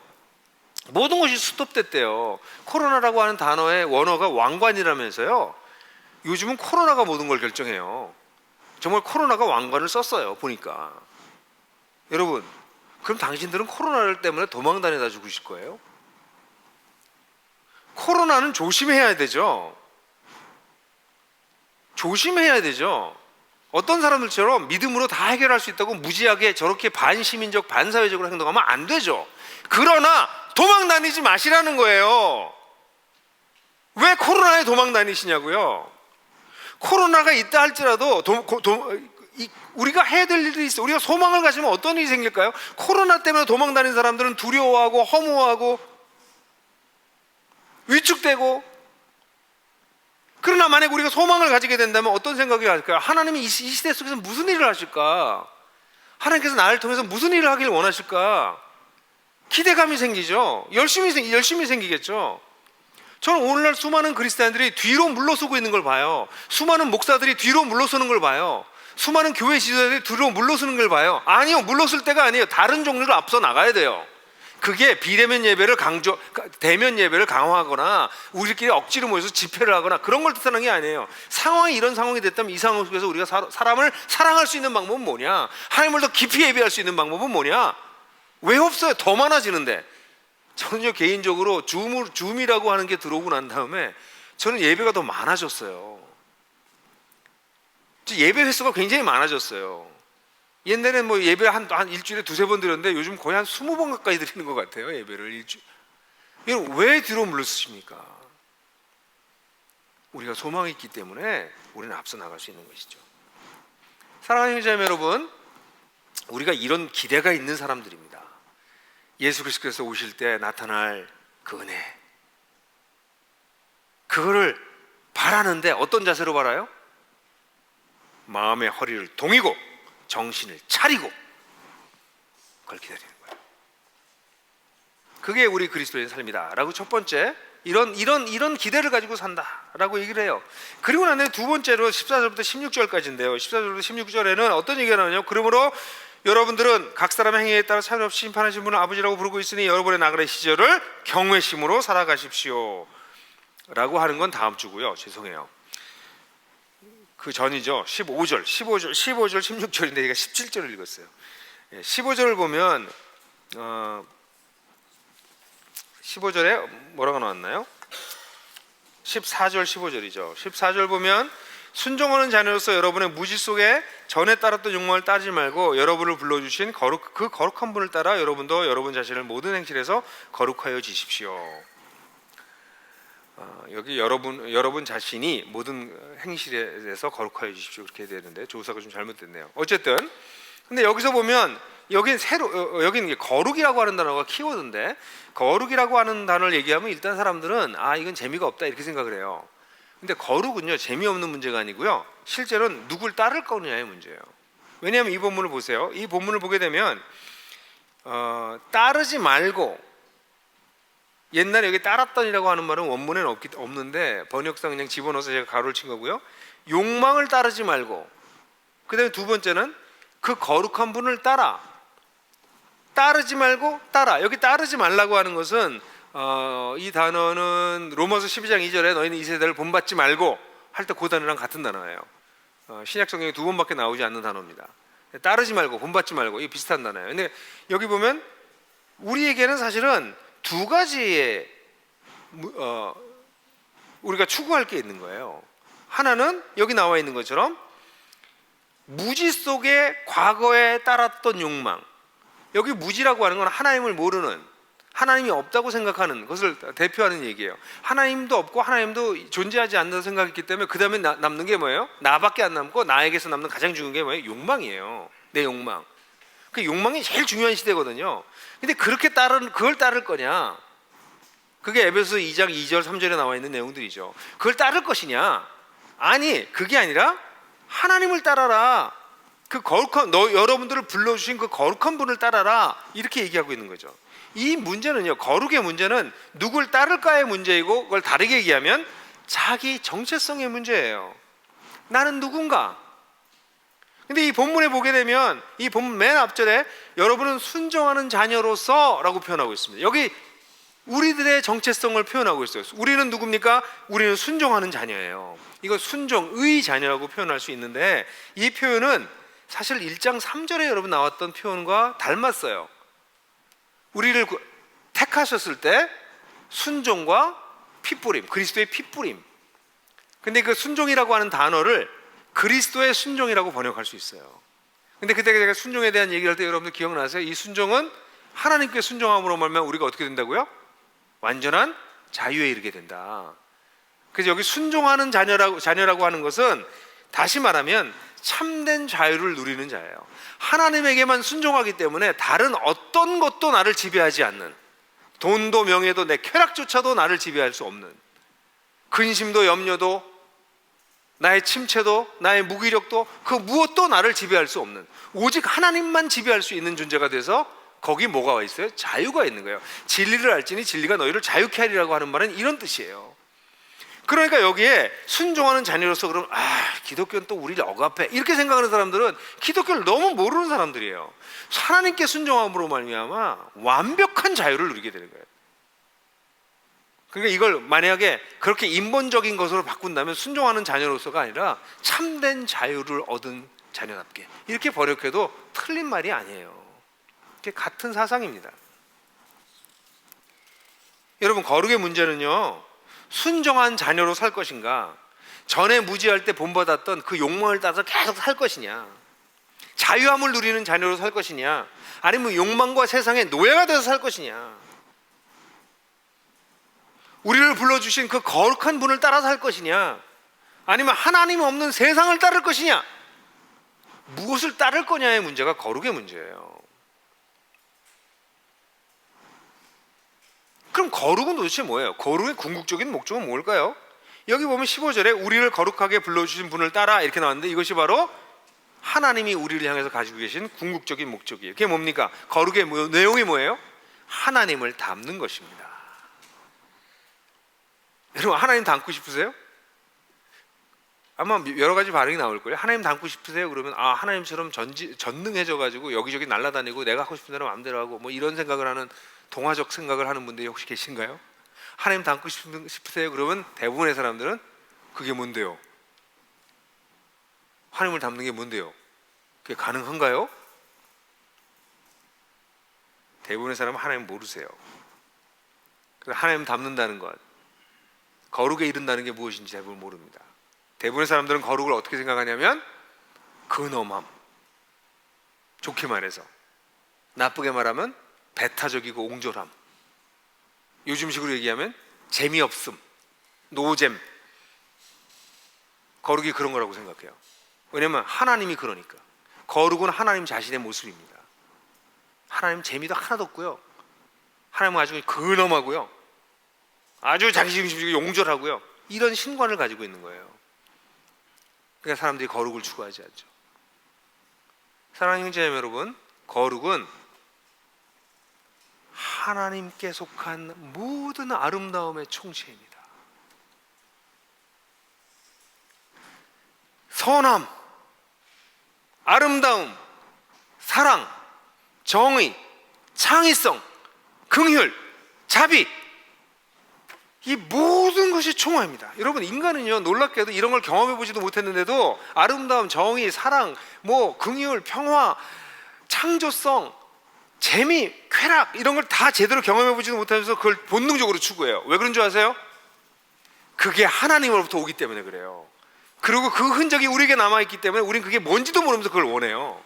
모든 것이 스톱됐대요. 코로나라고 하는 단어의 원어가 왕관이라면서요. 요즘은 코로나가 모든 걸 결정해요. 정말 코로나가 왕관을 썼어요 보니까. 여러분, 그럼 당신들은 코로나 때문에 도망 다니다 죽으실 거예요? 코로나는 조심해야 되죠. 조심해야 되죠. 어떤 사람들처럼 믿음으로 다 해결할 수 있다고 무지하게 저렇게 반시민적 반사회적으로 행동하면 안 되죠. 그러나 도망 다니지 마시라는 거예요. 왜 코로나에 도망 다니시냐고요. 코로나가 있다 할지라도 우리가 해야 될 일이 있어요. 우리가 소망을 가지면 어떤 일이 생길까요? 코로나 때문에 도망 다니는 사람들은 두려워하고 허무하고 위축되고. 그러나 만약 우리가 소망을 가지게 된다면 어떤 생각이 할까요? 하나님이 이 시대 속에서 무슨 일을 하실까? 하나님께서 나를 통해서 무슨 일을 하길 원하실까? 기대감이 생기죠. 열심히 생기겠죠. 저는 오늘날 수많은 그리스도인들이 뒤로 물러서고 있는 걸 봐요. 수많은 목사들이 뒤로 물러서는 걸 봐요. 수많은 교회 지도자들이 뒤로 물러서는 걸 봐요. 아니요, 물러설 때가 아니에요. 다른 종류로 앞서 나가야 돼요. 그게 비대면 예배를 대면 예배를 강화하거나 우리끼리 억지로 모여서 집회를 하거나 그런 걸 뜻하는 게 아니에요. 상황이 이런 상황이 됐다면 이 상황 속에서 우리가 사람을 사랑할 수 있는 방법은 뭐냐? 하나님을 더 깊이 예배할 수 있는 방법은 뭐냐? 왜 없어요? 더 많아지는데. 저는요 개인적으로 줌이라고 하는 게 들어오고 난 다음에 저는 예배가 더 많아졌어요. 예배 횟수가 굉장히 많아졌어요. 옛날에는 뭐 예배 한 일주일에 두세 번 드렸는데 요즘 거의 한 20번 가까이 드리는 것 같아요. 예배를 일주일. 여러분, 왜 뒤로 물러서십니까? 우리가 소망이 있기 때문에 우리는 앞서 나갈 수 있는 것이죠. 사랑하는 형제자매 여러분, 우리가 이런 기대가 있는 사람들입니다. 예수 그리스도께서 오실 때 나타날 그 은혜, 그거를 바라는데 어떤 자세로 바라요? 마음의 허리를 동이고 정신을 차리고 그걸 기다리는 거예요. 그게 우리 그리스도의 삶이다라고 첫 번째 이런 기대를 가지고 산다라고 얘기를 해요. 그리고 난 뒤에 두 번째로 14절부터 16절까지인데요. 14절부터 16절에는 어떤 얘기가 나오냐면, 그러므로 여러분들은 각 사람의 행위에 따라 차별없이 심판하신 분을 아버지라고 부르고 있으니 여러분의 나그네 시절을 경외심으로 살아가십시오 라고 하는 건 다음 주고요. 죄송해요. 그 전이죠. 15절 16절인데 제가 17절을 읽었어요. 15절을 보면 15절에 뭐라고 나왔나요? 14절 15절이죠. 14절 보면 순종하는 자녀로서 여러분의 무지 속에 전에 따랐던 욕망을 따르지 말고 여러분을 불러주신 그 거룩한 분을 따라 여러분도 여러분 자신을 모든 행실에서 거룩하여 지십시오. 여기 여러분 자신이 모든 행실에서 거룩하여 주십시오 그렇게 되는데 조사가 좀 잘못됐네요. 어쨌든 근데 여기서 보면 여기는 거룩이라고 하는 단어가 키워드인데, 거룩이라고 하는 단어를 얘기하면 일단 사람들은 이건 재미가 없다 이렇게 생각을 해요. 근데 거룩은요 재미없는 문제가 아니고요, 실제로는 누굴 따를 거느냐의 문제예요. 왜냐하면 이 본문을 보세요. 이 본문을 보게 되면 따르지 말고, 옛날에 여기 따랐던이라고 하는 말은 원문에는 없는데 번역상 그냥 집어넣어서 제가 가로를 친 거고요. 욕망을 따르지 말고, 그 다음에 두 번째는 그 거룩한 분을 따르지 말고 따라. 여기 따르지 말라고 하는 것은 이 단어는 로마서 12장 2절에 너희는 이 세대를 본받지 말고 할 때 그 단어랑 같은 단어예요. 신약 성경에 두 번밖에 나오지 않는 단어입니다. 따르지 말고 본받지 말고, 이게 비슷한 단어예요. 근데 여기 보면 우리에게는 사실은 두 가지의 우리가 추구할 게 있는 거예요. 하나는 여기 나와 있는 것처럼 무지 속에 과거에 따랐던 욕망. 여기 무지라고 하는 건 하나님을 모르는, 하나님이 없다고 생각하는 것을 대표하는 얘기예요. 하나님도 없고 하나님도 존재하지 않는다고 생각했기 때문에 그 다음에 남는 게 뭐예요? 나밖에 안 남고 나에게서 남는 가장 중요한 게 뭐예요? 욕망이에요. 내 욕망. 그 욕망이 제일 중요한 시대거든요. 근데 그걸 따를 거냐? 그게 에베소 2장 2절 3절에 나와 있는 내용들이죠. 그걸 따를 것이냐? 아니, 그게 아니라 하나님을 따라라. 그 거룩한 여러분들을 불러주신 그 거룩한 분을 따라라, 이렇게 얘기하고 있는 거죠. 이 문제는요, 거룩의 문제는 누굴 따를까의 문제이고, 그걸 다르게 얘기하면 자기 정체성의 문제예요. 나는 누군가? 근데 이 본문에 보게 되면 이 본문 맨 앞절에 여러분은 순종하는 자녀로서 라고 표현하고 있습니다. 여기 우리들의 정체성을 표현하고 있어요. 우리는 누굽니까? 우리는 순종하는 자녀예요. 이거 순종의 자녀라고 표현할 수 있는데 이 표현은 사실 1장 3절에 여러분 나왔던 표현과 닮았어요. 우리를 택하셨을 때 순종과 핏뿌림, 그리스도의 핏뿌림. 근데 그 순종이라고 하는 단어를 그리스도의 순종이라고 번역할 수 있어요. 근데 그때 제가 순종에 대한 얘기를 할 때 여러분들 기억나세요? 이 순종은 하나님께 순종함으로 말면 우리가 어떻게 된다고요? 완전한 자유에 이르게 된다. 그래서 여기 순종하는 자녀라고 하는 것은 다시 말하면 참된 자유를 누리는 자예요. 하나님에게만 순종하기 때문에 다른 어떤 것도 나를 지배하지 않는, 돈도 명예도 내 쾌락조차도 나를 지배할 수 없는, 근심도 염려도 나의 침체도 나의 무기력도 그 무엇도 나를 지배할 수 없는, 오직 하나님만 지배할 수 있는 존재가 돼서 거기 뭐가 와 있어요? 자유가 있는 거예요. 진리를 알지니 진리가 너희를 자유케 하리라고 하는 말은 이런 뜻이에요. 그러니까 여기에 순종하는 자녀로서 그러면 기독교는 또 우리를 억압해 이렇게 생각하는 사람들은 기독교를 너무 모르는 사람들이에요. 하나님께 순종함으로 말미암아 완벽한 자유를 누리게 되는 거예요. 그러니까 이걸 만약에 그렇게 인본적인 것으로 바꾼다면 순종하는 자녀로서가 아니라 참된 자유를 얻은 자녀답게 이렇게 번역해도 틀린 말이 아니에요. 이게 같은 사상입니다. 여러분, 거룩의 문제는요, 순종한 자녀로 살 것인가, 전에 무지할 때 본받았던 그 욕망을 따라서 계속 살 것이냐, 자유함을 누리는 자녀로 살 것이냐, 아니면 욕망과 세상의 노예가 돼서 살 것이냐, 우리를 불러주신 그 거룩한 분을 따라 살 것이냐, 아니면 하나님 없는 세상을 따를 것이냐, 무엇을 따를 거냐의 문제가 거룩의 문제예요. 그럼 거룩은 도대체 뭐예요? 거룩의 궁극적인 목적은 뭘까요? 여기 보면 15절에 우리를 거룩하게 불러주신 분을 따라 이렇게 나왔는데 이것이 바로 하나님이 우리를 향해서 가지고 계신 궁극적인 목적이에요. 그게 뭡니까? 거룩의 내용이 뭐예요? 하나님을 닮는 것입니다. 여러분, 하나님 닮고 싶으세요? 아마 여러 가지 반응이 나올 거예요. 하나님 닮고 싶으세요? 그러면 하나님처럼 전능해져 가지고 여기저기 날아다니고 내가 하고 싶은 대로 마음대로 하고 뭐 이런 생각을 하는, 동화적 생각을 하는 분들이 혹시 계신가요? 하나님 닮고 싶으세요? 그러면 대부분의 사람들은 그게 뭔데요? 하나님을 닮는 게 뭔데요? 그게 가능한가요? 대부분의 사람은 하나님 모르세요. 하나님 닮는다는 것, 거룩에 이른다는 게 무엇인지 대부분 모릅니다. 대부분의 사람들은 거룩을 어떻게 생각하냐면 근엄함, 좋게 말해서, 나쁘게 말하면 배타적이고 옹졸함, 요즘식으로 얘기하면 재미없음, 노잼, 거룩이 그런 거라고 생각해요. 왜냐하면 하나님이 그러니까. 거룩은 하나님 자신의 모습입니다. 하나님 재미도 하나도 없고요, 하나님은 아주 근엄하고요, 아주 자기중심적이고 용졸하고요, 이런 신관을 가지고 있는 거예요. 그러니까 사람들이 거룩을 추구하지 않죠. 사랑하는 형제자매 여러분, 거룩은 하나님께 속한 모든 아름다움의 총체입니다. 선함, 아름다움, 사랑, 정의, 창의성, 긍휼, 자비, 이 모든 것이 총화입니다. 여러분, 인간은요, 놀랍게도 이런 걸 경험해보지도 못했는데도 아름다움, 정의, 사랑, 긍휼, 평화, 창조성, 재미, 쾌락, 이런 걸 다 제대로 경험해보지도 못하면서 그걸 본능적으로 추구해요. 왜 그런 줄 아세요? 그게 하나님으로부터 오기 때문에 그래요. 그리고 그 흔적이 우리에게 남아있기 때문에 우린 그게 뭔지도 모르면서 그걸 원해요.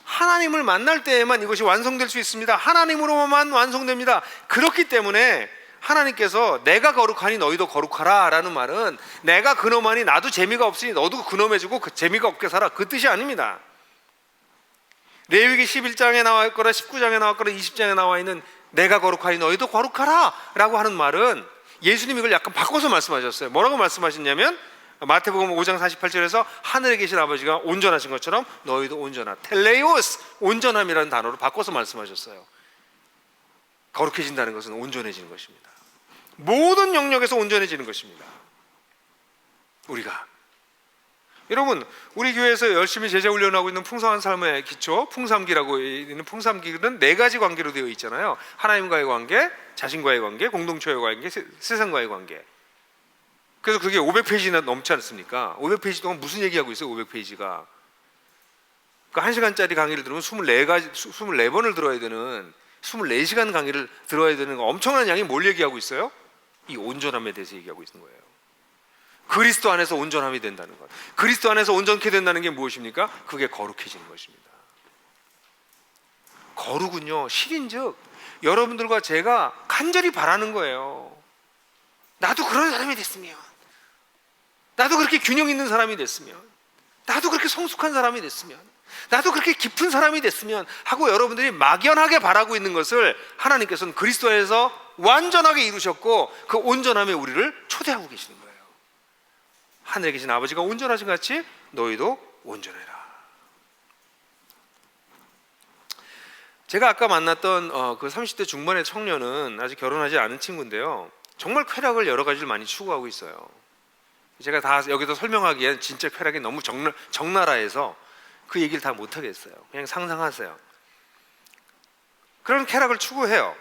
하나님을 만날 때에만 이것이 완성될 수 있습니다. 하나님으로만 완성됩니다. 그렇기 때문에 하나님께서 내가 거룩하니 너희도 거룩하라 라는 말은 내가 근엄하니 나도 재미가 없으니 너도 근엄해지고 재미가 없게 살아, 그 뜻이 아닙니다. 레위기 11장에 나와 있거나 19장에 나와 있거나 20장에 나와 있는 내가 거룩하니 너희도 거룩하라 라고 하는 말은 예수님이 이걸 약간 바꿔서 말씀하셨어요. 뭐라고 말씀하셨냐면 마태복음 5장 48절에서 하늘에 계신 아버지가 온전하신 것처럼 너희도 온전하, 텔레이오스, 온전함이라는 단어로 바꿔서 말씀하셨어요. 거룩해진다는 것은 온전해지는 것입니다. 모든 영역에서 온전해지는 것입니다. 우리가 여러분, 우리 교회에서 열심히 제자 훈련하고 있는 풍성한 삶의 기초, 풍삼기라고 있는 풍삼기는 네 가지 관계로 되어 있잖아요. 하나님과의 관계, 자신과의 관계, 공동체와의 관계, 세상과의 관계. 그래서 그게 500페이지나 넘지 않습니까? 500페이지 동안 무슨 얘기하고 있어요? 500페이지가. 그 1시간짜리 강의를 들으면 24번을 들어야 되는, 24시간 강의를 들어야 되는 엄청난 양이 뭘 얘기하고 있어요? 이 온전함에 대해서 얘기하고 있는 거예요. 그리스도 안에서 온전함이 된다는 것. 그리스도 안에서 온전케 된다는 게 무엇입니까? 그게 거룩해지는 것입니다. 거룩은요, 실인즉 여러분들과 제가 간절히 바라는 거예요. 나도 그런 사람이 됐으면, 나도 그렇게 균형 있는 사람이 됐으면, 나도 그렇게 성숙한 사람이 됐으면, 나도 그렇게 깊은 사람이 됐으면 하고 여러분들이 막연하게 바라고 있는 것을 하나님께서는 그리스도 안에서 완전하게 이루셨고, 그 온전함에 우리를 초대하고 계시는 거예요. 하늘에 계신 아버지가 온전하신 같이 너희도 온전해라. 제가 아까 만났던 그 30대 중반의 청년은 아직 결혼하지 않은 친구인데요, 정말 쾌락을 여러 가지를 많이 추구하고 있어요. 제가 다 여기서 설명하기엔 진짜 쾌락이 너무 적나라해서 그 얘기를 다 못하겠어요. 그냥 상상하세요. 그런 쾌락을 추구해요.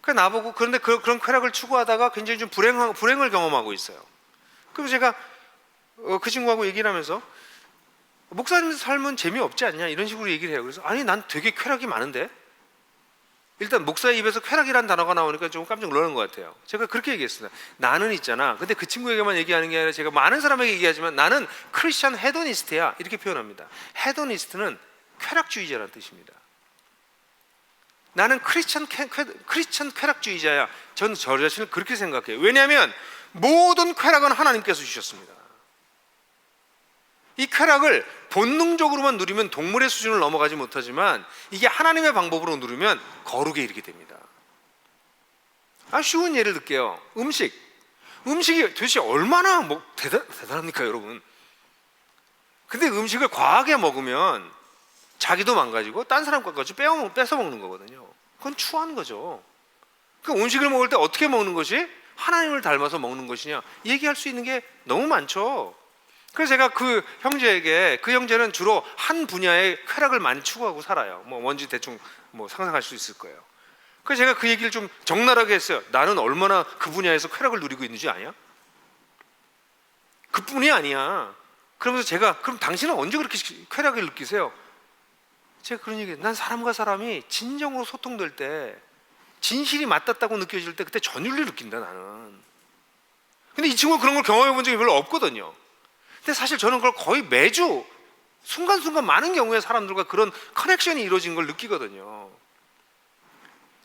나보고 그런데 그런 쾌락을 추구하다가 굉장히 좀 불행을 경험하고 있어요. 그래서 제가 그 친구하고 얘기를 하면서 목사님 삶은 재미없지 않냐 이런 식으로 얘기를 해요. 그래서 아니 난 되게 쾌락이 많은데, 일단 목사의 입에서 쾌락이라는 단어가 나오니까 좀 깜짝 놀라는 것 같아요. 제가 그렇게 얘기했습니다. 나는 있잖아. 근데 그 친구에게만 얘기하는 게 아니라 제가 많은 사람에게 얘기하지만 나는 크리스천 헤도니스트야 이렇게 표현합니다. 헤도니스트는 쾌락주의자라는 뜻입니다. 나는 크리스천 쾌락주의자야. 저는 저 자신을 그렇게 생각해요. 왜냐하면 모든 쾌락은 하나님께서 주셨습니다. 이 쾌락을 본능적으로만 누리면 동물의 수준을 넘어가지 못하지만 이게 하나님의 방법으로 누리면 거룩에 이르게 됩니다. 쉬운 예를 들게요. 음식이 도대체 얼마나 대단합니까 여러분? 근데 음식을 과하게 먹으면 자기도 망가지고 딴 사람 것까지 뺏어 먹는 거거든요. 그건 추한 거죠. 그 음식을 먹을 때 어떻게 먹는 것이 하나님을 닮아서 먹는 것이냐 얘기할 수 있는 게 너무 많죠. 그래서 제가 그 형제는 주로 한 분야의 쾌락을 많이 추구하고 살아요. 뭔지 대충 상상할 수 있을 거예요. 그래서 제가 그 얘기를 좀 적나라하게 했어요. 나는 얼마나 그 분야에서 쾌락을 누리고 있는지 아냐? 그뿐이 아니야. 그러면서 제가 그럼 당신은 언제 그렇게 쾌락을 느끼세요? 제가 그런 얘기해요. 난 사람과 사람이 진정으로 소통될 때, 진실이 맞닿다고 느껴질 때 그때 전율을 느낀다 나는. 근데 이 친구는 그런 걸 경험해 본 적이 별로 없거든요. 근데 사실 저는 그걸 거의 매주 순간순간 많은 경우에 사람들과 그런 커넥션이 이루어진 걸 느끼거든요.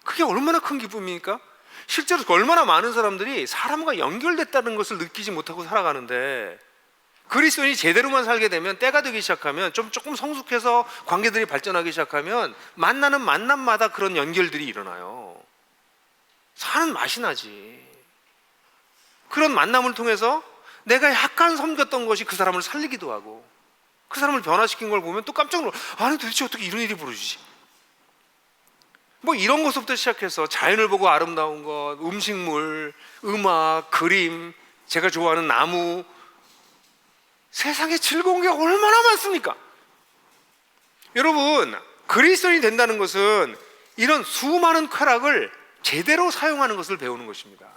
그게 얼마나 큰 기쁨입니까? 실제로 얼마나 많은 사람들이 사람과 연결됐다는 것을 느끼지 못하고 살아가는데, 그리스도인이 제대로만 살게 되면, 때가 되기 시작하면, 조금 성숙해서 관계들이 발전하기 시작하면 만나는 만남마다 그런 연결들이 일어나요. 사는 맛이 나지. 그런 만남을 통해서 내가 약간 섬겼던 것이 그 사람을 살리기도 하고, 그 사람을 변화시킨 걸 보면 또 깜짝 놀라. 아니 도대체 어떻게 이런 일이 벌어지지? 이런 것부터 시작해서 자연을 보고 아름다운 것, 음식물, 음악, 그림, 제가 좋아하는 나무, 세상에 즐거운 게 얼마나 많습니까? 여러분, 그리스도인이 된다는 것은 이런 수많은 쾌락을 제대로 사용하는 것을 배우는 것입니다.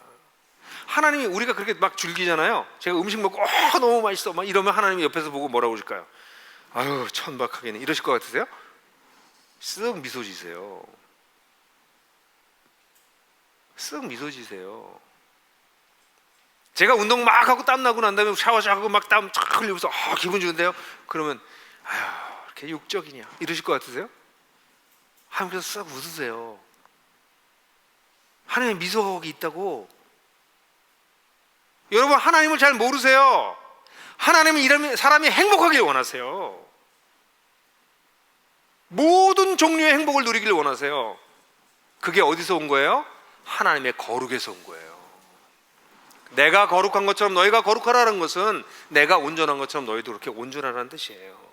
하나님이, 우리가 그렇게 막 즐기잖아요. 제가 음식 먹고 너무 맛있어 막 이러면 하나님이 옆에서 보고 뭐라고 그러실까요? 아유 천박하게는 이러실 것 같으세요? 쓱 미소 지세요. 쓱 미소 지세요. 제가 운동 막 하고 땀 나고 난 다음에 샤워 하고 막 땀 쫙 흘리면서 기분 좋은데요? 그러면 아유 이렇게 육적이냐 이러실 것 같으세요? 하나님께서 쓱 웃으세요. 하나님의 미소가 있다고. 여러분, 하나님을 잘 모르세요. 하나님은 이런 사람이 행복하길 원하세요. 모든 종류의 행복을 누리길 원하세요. 그게 어디서 온 거예요? 하나님의 거룩에서 온 거예요. 내가 거룩한 것처럼 너희가 거룩하라는 것은 내가 온전한 것처럼 너희도 그렇게 온전하라는 뜻이에요.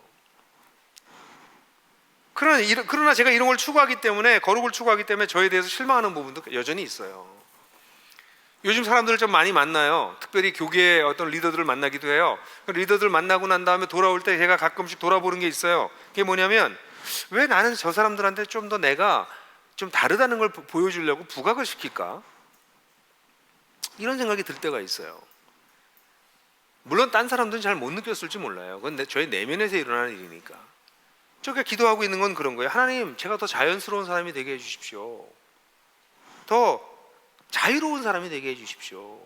그러나 제가 이런 걸 추구하기 때문에, 거룩을 추구하기 때문에 저에 대해서 실망하는 부분도 여전히 있어요. 요즘 사람들을 좀 많이 만나요. 특별히 교계의 어떤 리더들을 만나기도 해요. 그 리더들 만나고 난 다음에 돌아올 때 제가 가끔씩 돌아보는 게 있어요. 그게 뭐냐면, 왜 나는 저 사람들한테 좀 더 내가 좀 다르다는 걸 보여주려고 부각을 시킬까? 이런 생각이 들 때가 있어요. 물론 딴 사람들은 잘 못 느꼈을지 몰라요. 그건 저희 내면에서 일어나는 일이니까. 저게 기도하고 있는 건 그런 거예요. 하나님, 제가 더 자연스러운 사람이 되게 해주십시오. 더 자유로운 사람이 되게 해주십시오.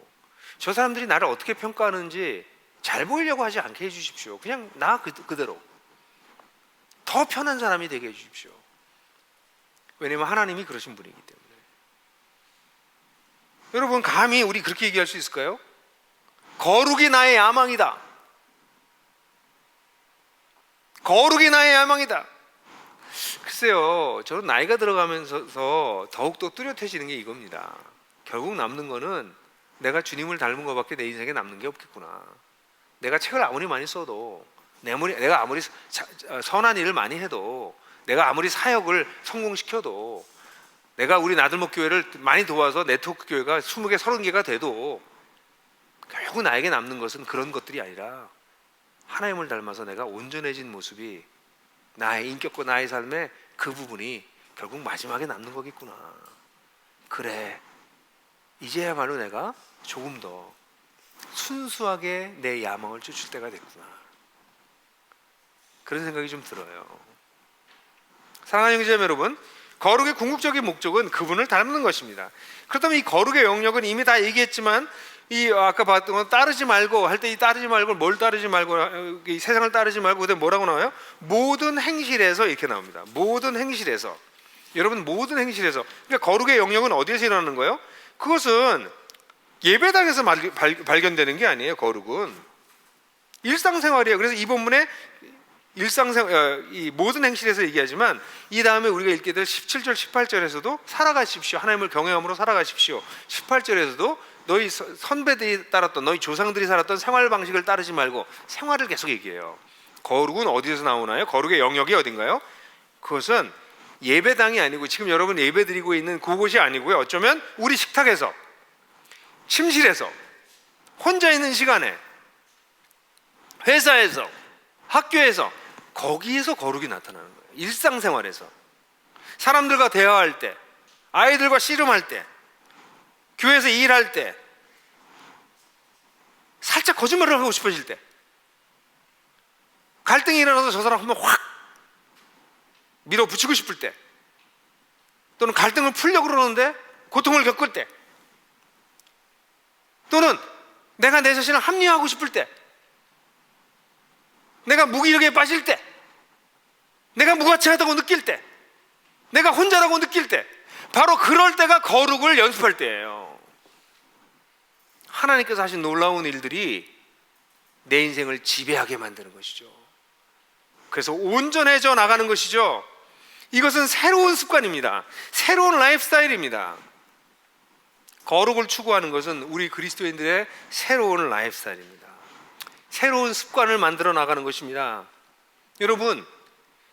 저 사람들이 나를 어떻게 평가하는지 잘 보이려고 하지 않게 해주십시오. 그냥 나 그대로 더 편한 사람이 되게 해주십시오. 왜냐하면 하나님이 그러신 분이기 때문에. 여러분, 감히 우리 그렇게 얘기할 수 있을까요? 거룩이 나의 야망이다. 거룩이 나의 야망이다. 글쎄요, 저는 나이가 들어가면서 더욱더 뚜렷해지는 게 이겁니다. 결국 남는 거는 내가 주님을 닮은 것밖에 내 인생에 남는 게 없겠구나. 내가 책을 아무리 많이 써도, 내가 아무리 선한 일을 많이 해도, 내가 아무리 사역을 성공시켜도, 내가 우리 나들목 교회를 많이 도와서 네트워크 교회가 20개, 30개가 돼도 결국 나에게 남는 것은 그런 것들이 아니라 하나님을 닮아서 내가 온전해진 모습이, 나의 인격과 나의 삶의 그 부분이 결국 마지막에 남는 거겠구나. 그래, 이제야말로 내가 조금 더 순수하게 내 야망을 쫓을 때가 됐구나. 그런 생각이 좀 들어요. 사랑하는 형제자매 여러분, 거룩의 궁극적인 목적은 그분을 닮는 것입니다. 그렇다면 이 거룩의 영역은 이미 다 얘기했지만, 이 아까 봤던 건 따르지 말고 할 때, 이 따르지 말고 뭘 따르지 말고, 이 세상을 따르지 말고, 그때 뭐라고 나와요? 모든 행실에서 이렇게 나옵니다. 모든 행실에서. 여러분, 모든 행실에서. 그러니까 거룩의 영역은 어디에서 일어나는 거예요? 그것은 예배당에서 발견되는 게 아니에요. 거룩은 일상생활이에요. 그래서 이 본문에 이 모든 행실에서 얘기하지만, 이 다음에 우리가 읽게 될 17절 18절에서도 살아가십시오, 하나님을 경외함으로 살아가십시오, 18절에서도 너희 선배들이 따랐던, 너희 조상들이 살았던 생활 방식을 따르지 말고, 생활을 계속 얘기해요. 거룩은 어디에서 나오나요? 거룩의 영역이 어딘가요? 그것은 예배당이 아니고, 지금 여러분 예배드리고 있는 그곳이 아니고요, 어쩌면 우리 식탁에서, 침실에서, 혼자 있는 시간에, 회사에서, 학교에서, 거기에서 거룩이 나타나는 거예요. 일상생활에서, 사람들과 대화할 때, 아이들과 씨름할 때, 교회에서 일할 때, 살짝 거짓말을 하고 싶어질 때, 갈등이 일어나서 저 사람 한번 확 밀어붙이고 싶을 때, 또는 갈등을 풀려고 그러는데 고통을 겪을 때, 또는 내가 내 자신을 합리화하고 싶을 때, 내가 무기력에 빠질 때, 내가 무가치하다고 느낄 때, 내가 혼자라고 느낄 때, 바로 그럴 때가 거룩을 연습할 때예요. 하나님께서 하신 놀라운 일들이 내 인생을 지배하게 만드는 것이죠. 그래서 온전해져 나가는 것이죠. 이것은 새로운 습관입니다. 새로운 라이프 스타일입니다. 거룩을 추구하는 것은 우리 그리스도인들의 새로운 라이프 스타일입니다. 새로운 습관을 만들어 나가는 것입니다. 여러분,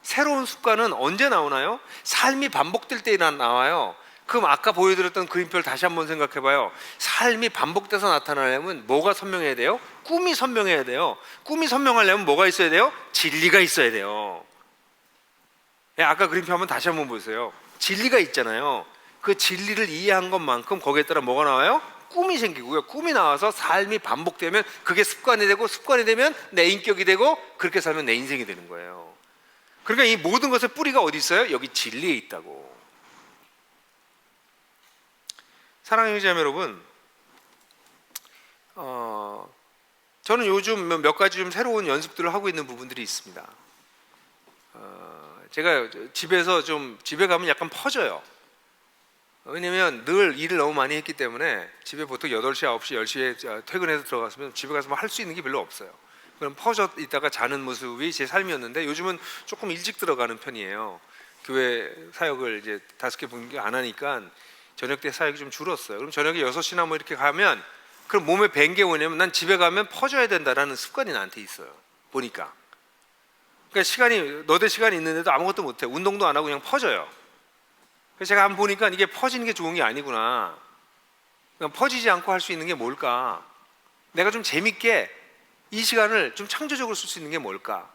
새로운 습관은 언제 나오나요? 삶이 반복될 때 나와요. 그럼 아까 보여드렸던 그림표를 다시 한번 생각해봐요. 삶이 반복돼서 나타나려면 뭐가 선명해야 돼요? 꿈이 선명해야 돼요. 꿈이 선명하려면 뭐가 있어야 돼요? 진리가 있어야 돼요. 아까 그림표 한번 다시 한번 보세요. 진리가 있잖아요. 그 진리를 이해한 것만큼 거기에 따라 뭐가 나와요? 꿈이 생기고요. 꿈이 나와서 삶이 반복되면 그게 습관이 되고, 습관이 되면 내 인격이 되고, 그렇게 살면 내 인생이 되는 거예요. 그러니까 이 모든 것의 뿌리가 어디 있어요? 여기 진리에 있다고. 사랑하는 형제자매 여러분, 저는 요즘 몇 가지 좀 새로운 연습들을 하고 있는 부분들이 있습니다. 제가 집에 가면 약간 퍼져요. 왜냐면 늘 일을 너무 많이 했기 때문에 집에 보통 8시, 9시, 10시에 퇴근해서 들어갔으면 집에 가서 뭐 할 수 있는 게 별로 없어요. 그럼 퍼져 있다가 자는 모습이 제 삶이었는데, 요즘은 조금 일찍 들어가는 편이에요. 교회 사역을 이제 5개 분기 안 하니까 저녁 때 사역이 좀 줄었어요. 그럼 저녁에 6시나 뭐 이렇게 가면, 그럼 몸에 밴 게 뭐냐면, 난 집에 가면 퍼져야 된다라는 습관이 나한테 있어요. 보니까. 그러니까 너대 시간이 있는데도 아무것도 못해. 운동도 안 하고 그냥 퍼져요. 그래서 제가 한번 보니까 이게 퍼지는 게 좋은 게 아니구나. 퍼지지 않고 할 수 있는 게 뭘까? 내가 좀 재밌게 이 시간을 좀 창조적으로 쓸 수 있는 게 뭘까?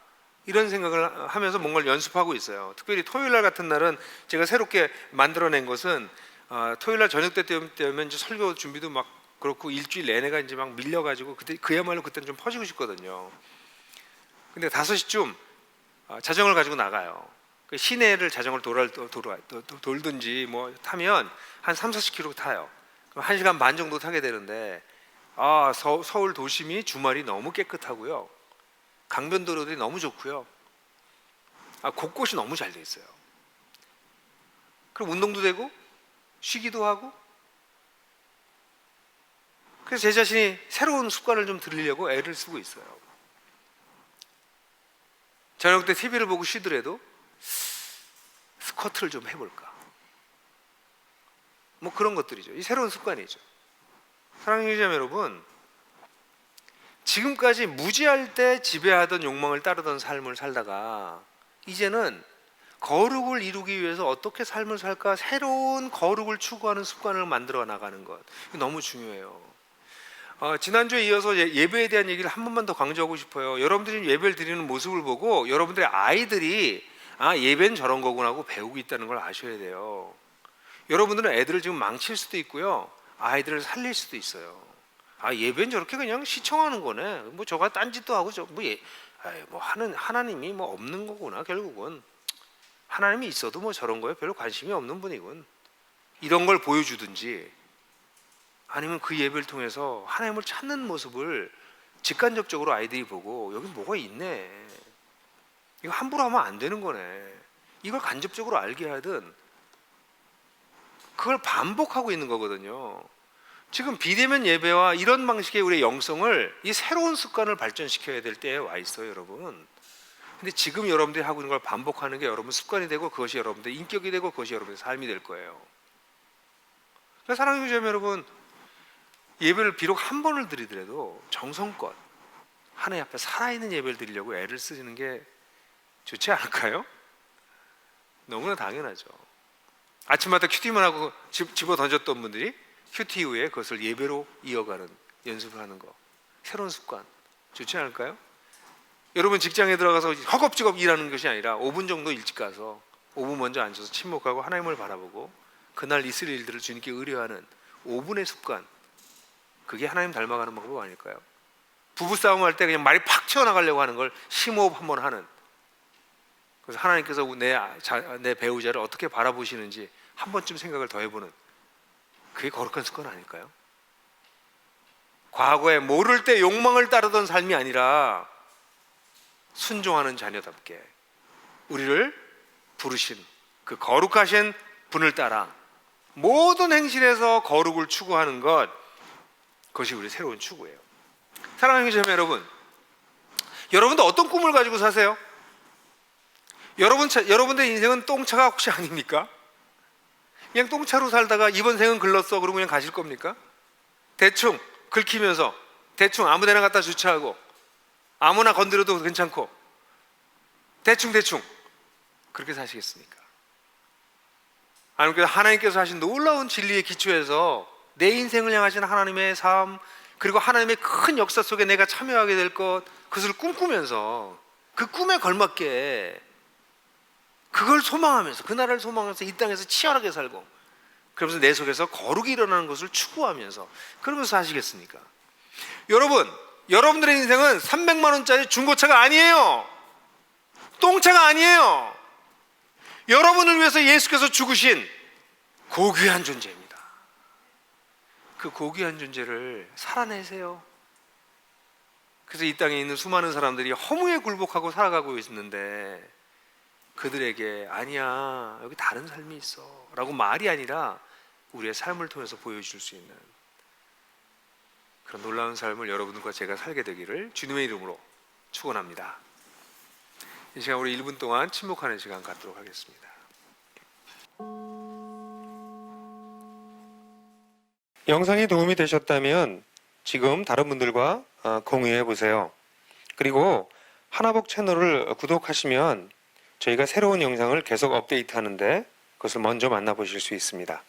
이런 생각을 하면서 뭔가를 연습하고 있어요. 특별히 토요일 날 같은 날은 제가 새롭게 만들어낸 것은 토요일 날 저녁 때 되면 이제 설교 준비도 막 그렇고 일주일 내내가 이제 막 밀려가지고 그때 그야말로 그때는 좀 퍼지고 싶거든요. 근데 5시쯤 자전거를 가지고 나가요. 그 시내를 자전거를 돌든지 뭐 타면 한 3-40km 타요. 그럼 1시간 반 정도 타게 되는데 서울 도심이 주말이 너무 깨끗하고요. 강변도로들이 너무 좋고요. 곳곳이 너무 잘 돼 있어요. 그럼 운동도 되고 쉬기도 하고. 그래서 제 자신이 새로운 습관을 좀 들이려고 애를 쓰고 있어요. 저녁 때 TV를 보고 쉬더라도 스쿼트를 좀 해볼까? 뭐 그런 것들이죠. 이 새로운 습관이죠. 사랑하는 유저님 여러분, 지금까지 무지할 때 지배하던 욕망을 따르던 삶을 살다가 이제는 거룩을 이루기 위해서 어떻게 삶을 살까 새로운 거룩을 추구하는 습관을 만들어 나가는 것, 너무 중요해요. 지난주에 이어서 예배에 대한 얘기를 한 번만 더 강조하고 싶어요. 여러분들이 예배를 드리는 모습을 보고 여러분들의 아이들이 예배는 저런 거구나 하고 배우고 있다는 걸 아셔야 돼요. 여러분들은 애들을 지금 망칠 수도 있고요, 아이들을 살릴 수도 있어요. 예배는 저렇게 그냥 시청하는 거네. 뭐 저가 딴짓도 하고 하나님이 뭐 없는 거구나. 결국은 하나님이 있어도 뭐 저런 거에 별로 관심이 없는 분이군. 이런 걸 보여주든지, 아니면 그 예배를 통해서 하나님을 찾는 모습을 직간접적으로 아이들이 보고 여기 뭐가 있네, 이거 함부로 하면 안 되는 거네, 이걸 간접적으로 알게 하든 그걸 반복하고 있는 거거든요. 지금 비대면 예배와 이런 방식의 우리의 영성을, 이 새로운 습관을 발전시켜야 될 때에 와 있어요, 여러분. 근데 지금 여러분들이 하고 있는 걸 반복하는 게 여러분 습관이 되고 그것이 여러분들의 인격이 되고 그것이 여러분의 삶이 될 거예요. 그래서 사랑하는 유저님 여러분, 예배를 비록 한 번을 드리더라도 정성껏 하나님 앞에 살아있는 예배를 드리려고 애를 쓰시는 게 좋지 않을까요? 너무나 당연하죠. 아침마다 큐티만 하고 집어 던졌던 분들이 큐티 이후에 그것을 예배로 이어가는 연습을 하는 거, 새로운 습관 좋지 않을까요? 여러분 직장에 들어가서 허겁지겁 일하는 것이 아니라 5분 정도 일찍 가서 5분 먼저 앉아서 침묵하고 하나님을 바라보고 그날 있을 일들을 주님께 의뢰하는 5분의 습관, 그게 하나님 닮아가는 방법 아닐까요? 부부싸움 할 때 그냥 말이 팍 튀어나가려고 하는 걸 심호흡 한번 하는, 그래서 하나님께서 내 배우자를 어떻게 바라보시는지 한 번쯤 생각을 더 해보는, 그게 거룩한 습관 아닐까요? 과거에 모를 때 욕망을 따르던 삶이 아니라 순종하는 자녀답게 우리를 부르신 그 거룩하신 분을 따라 모든 행실에서 거룩을 추구하는 것, 그것이 우리의 새로운 추구예요. 사랑하는 자매 여러분, 여러분도 어떤 꿈을 가지고 사세요? 여러분들의 인생은 똥차가 혹시 아닙니까? 그냥 똥차로 살다가 이번 생은 글렀어 그러고 그냥 가실 겁니까? 대충 긁히면서 대충 아무 데나 갖다 주차하고 아무나 건드려도 괜찮고 대충 그렇게 사시겠습니까? 아니면 하나님께서 하신 놀라운 진리의 기초에서 내 인생을 향하신 하나님의 삶, 그리고 하나님의 큰 역사 속에 내가 참여하게 될 것, 그것을 꿈꾸면서 그 꿈에 걸맞게 그걸 소망하면서, 그 나라를 소망하면서 이 땅에서 치열하게 살고, 그러면서 내 속에서 거룩이 일어나는 것을 추구하면서 그러면서 사시겠습니까? 여러분들의 인생은 300만 원짜리 중고차가 아니에요. 똥차가 아니에요. 여러분을 위해서 예수께서 죽으신 고귀한 존재입니다. 그 고귀한 존재를 살아내세요. 그래서 이 땅에 있는 수많은 사람들이 허무에 굴복하고 살아가고 있는데, 그들에게 아니야, 여기 다른 삶이 있어 라고 말이 아니라 우리의 삶을 통해서 보여줄 수 있는 그런 놀라운 삶을 여러분과 제가 살게 되기를 주님의 이름으로 축원합니다. 이 시간 우리 1분 동안 침묵하는 시간 갖도록 하겠습니다. 영상이 도움이 되셨다면 지금 다른 분들과 공유해 보세요. 그리고 하나복 채널을 구독하시면 저희가 새로운 영상을 계속 업데이트하는데 그것을 먼저 만나보실 수 있습니다.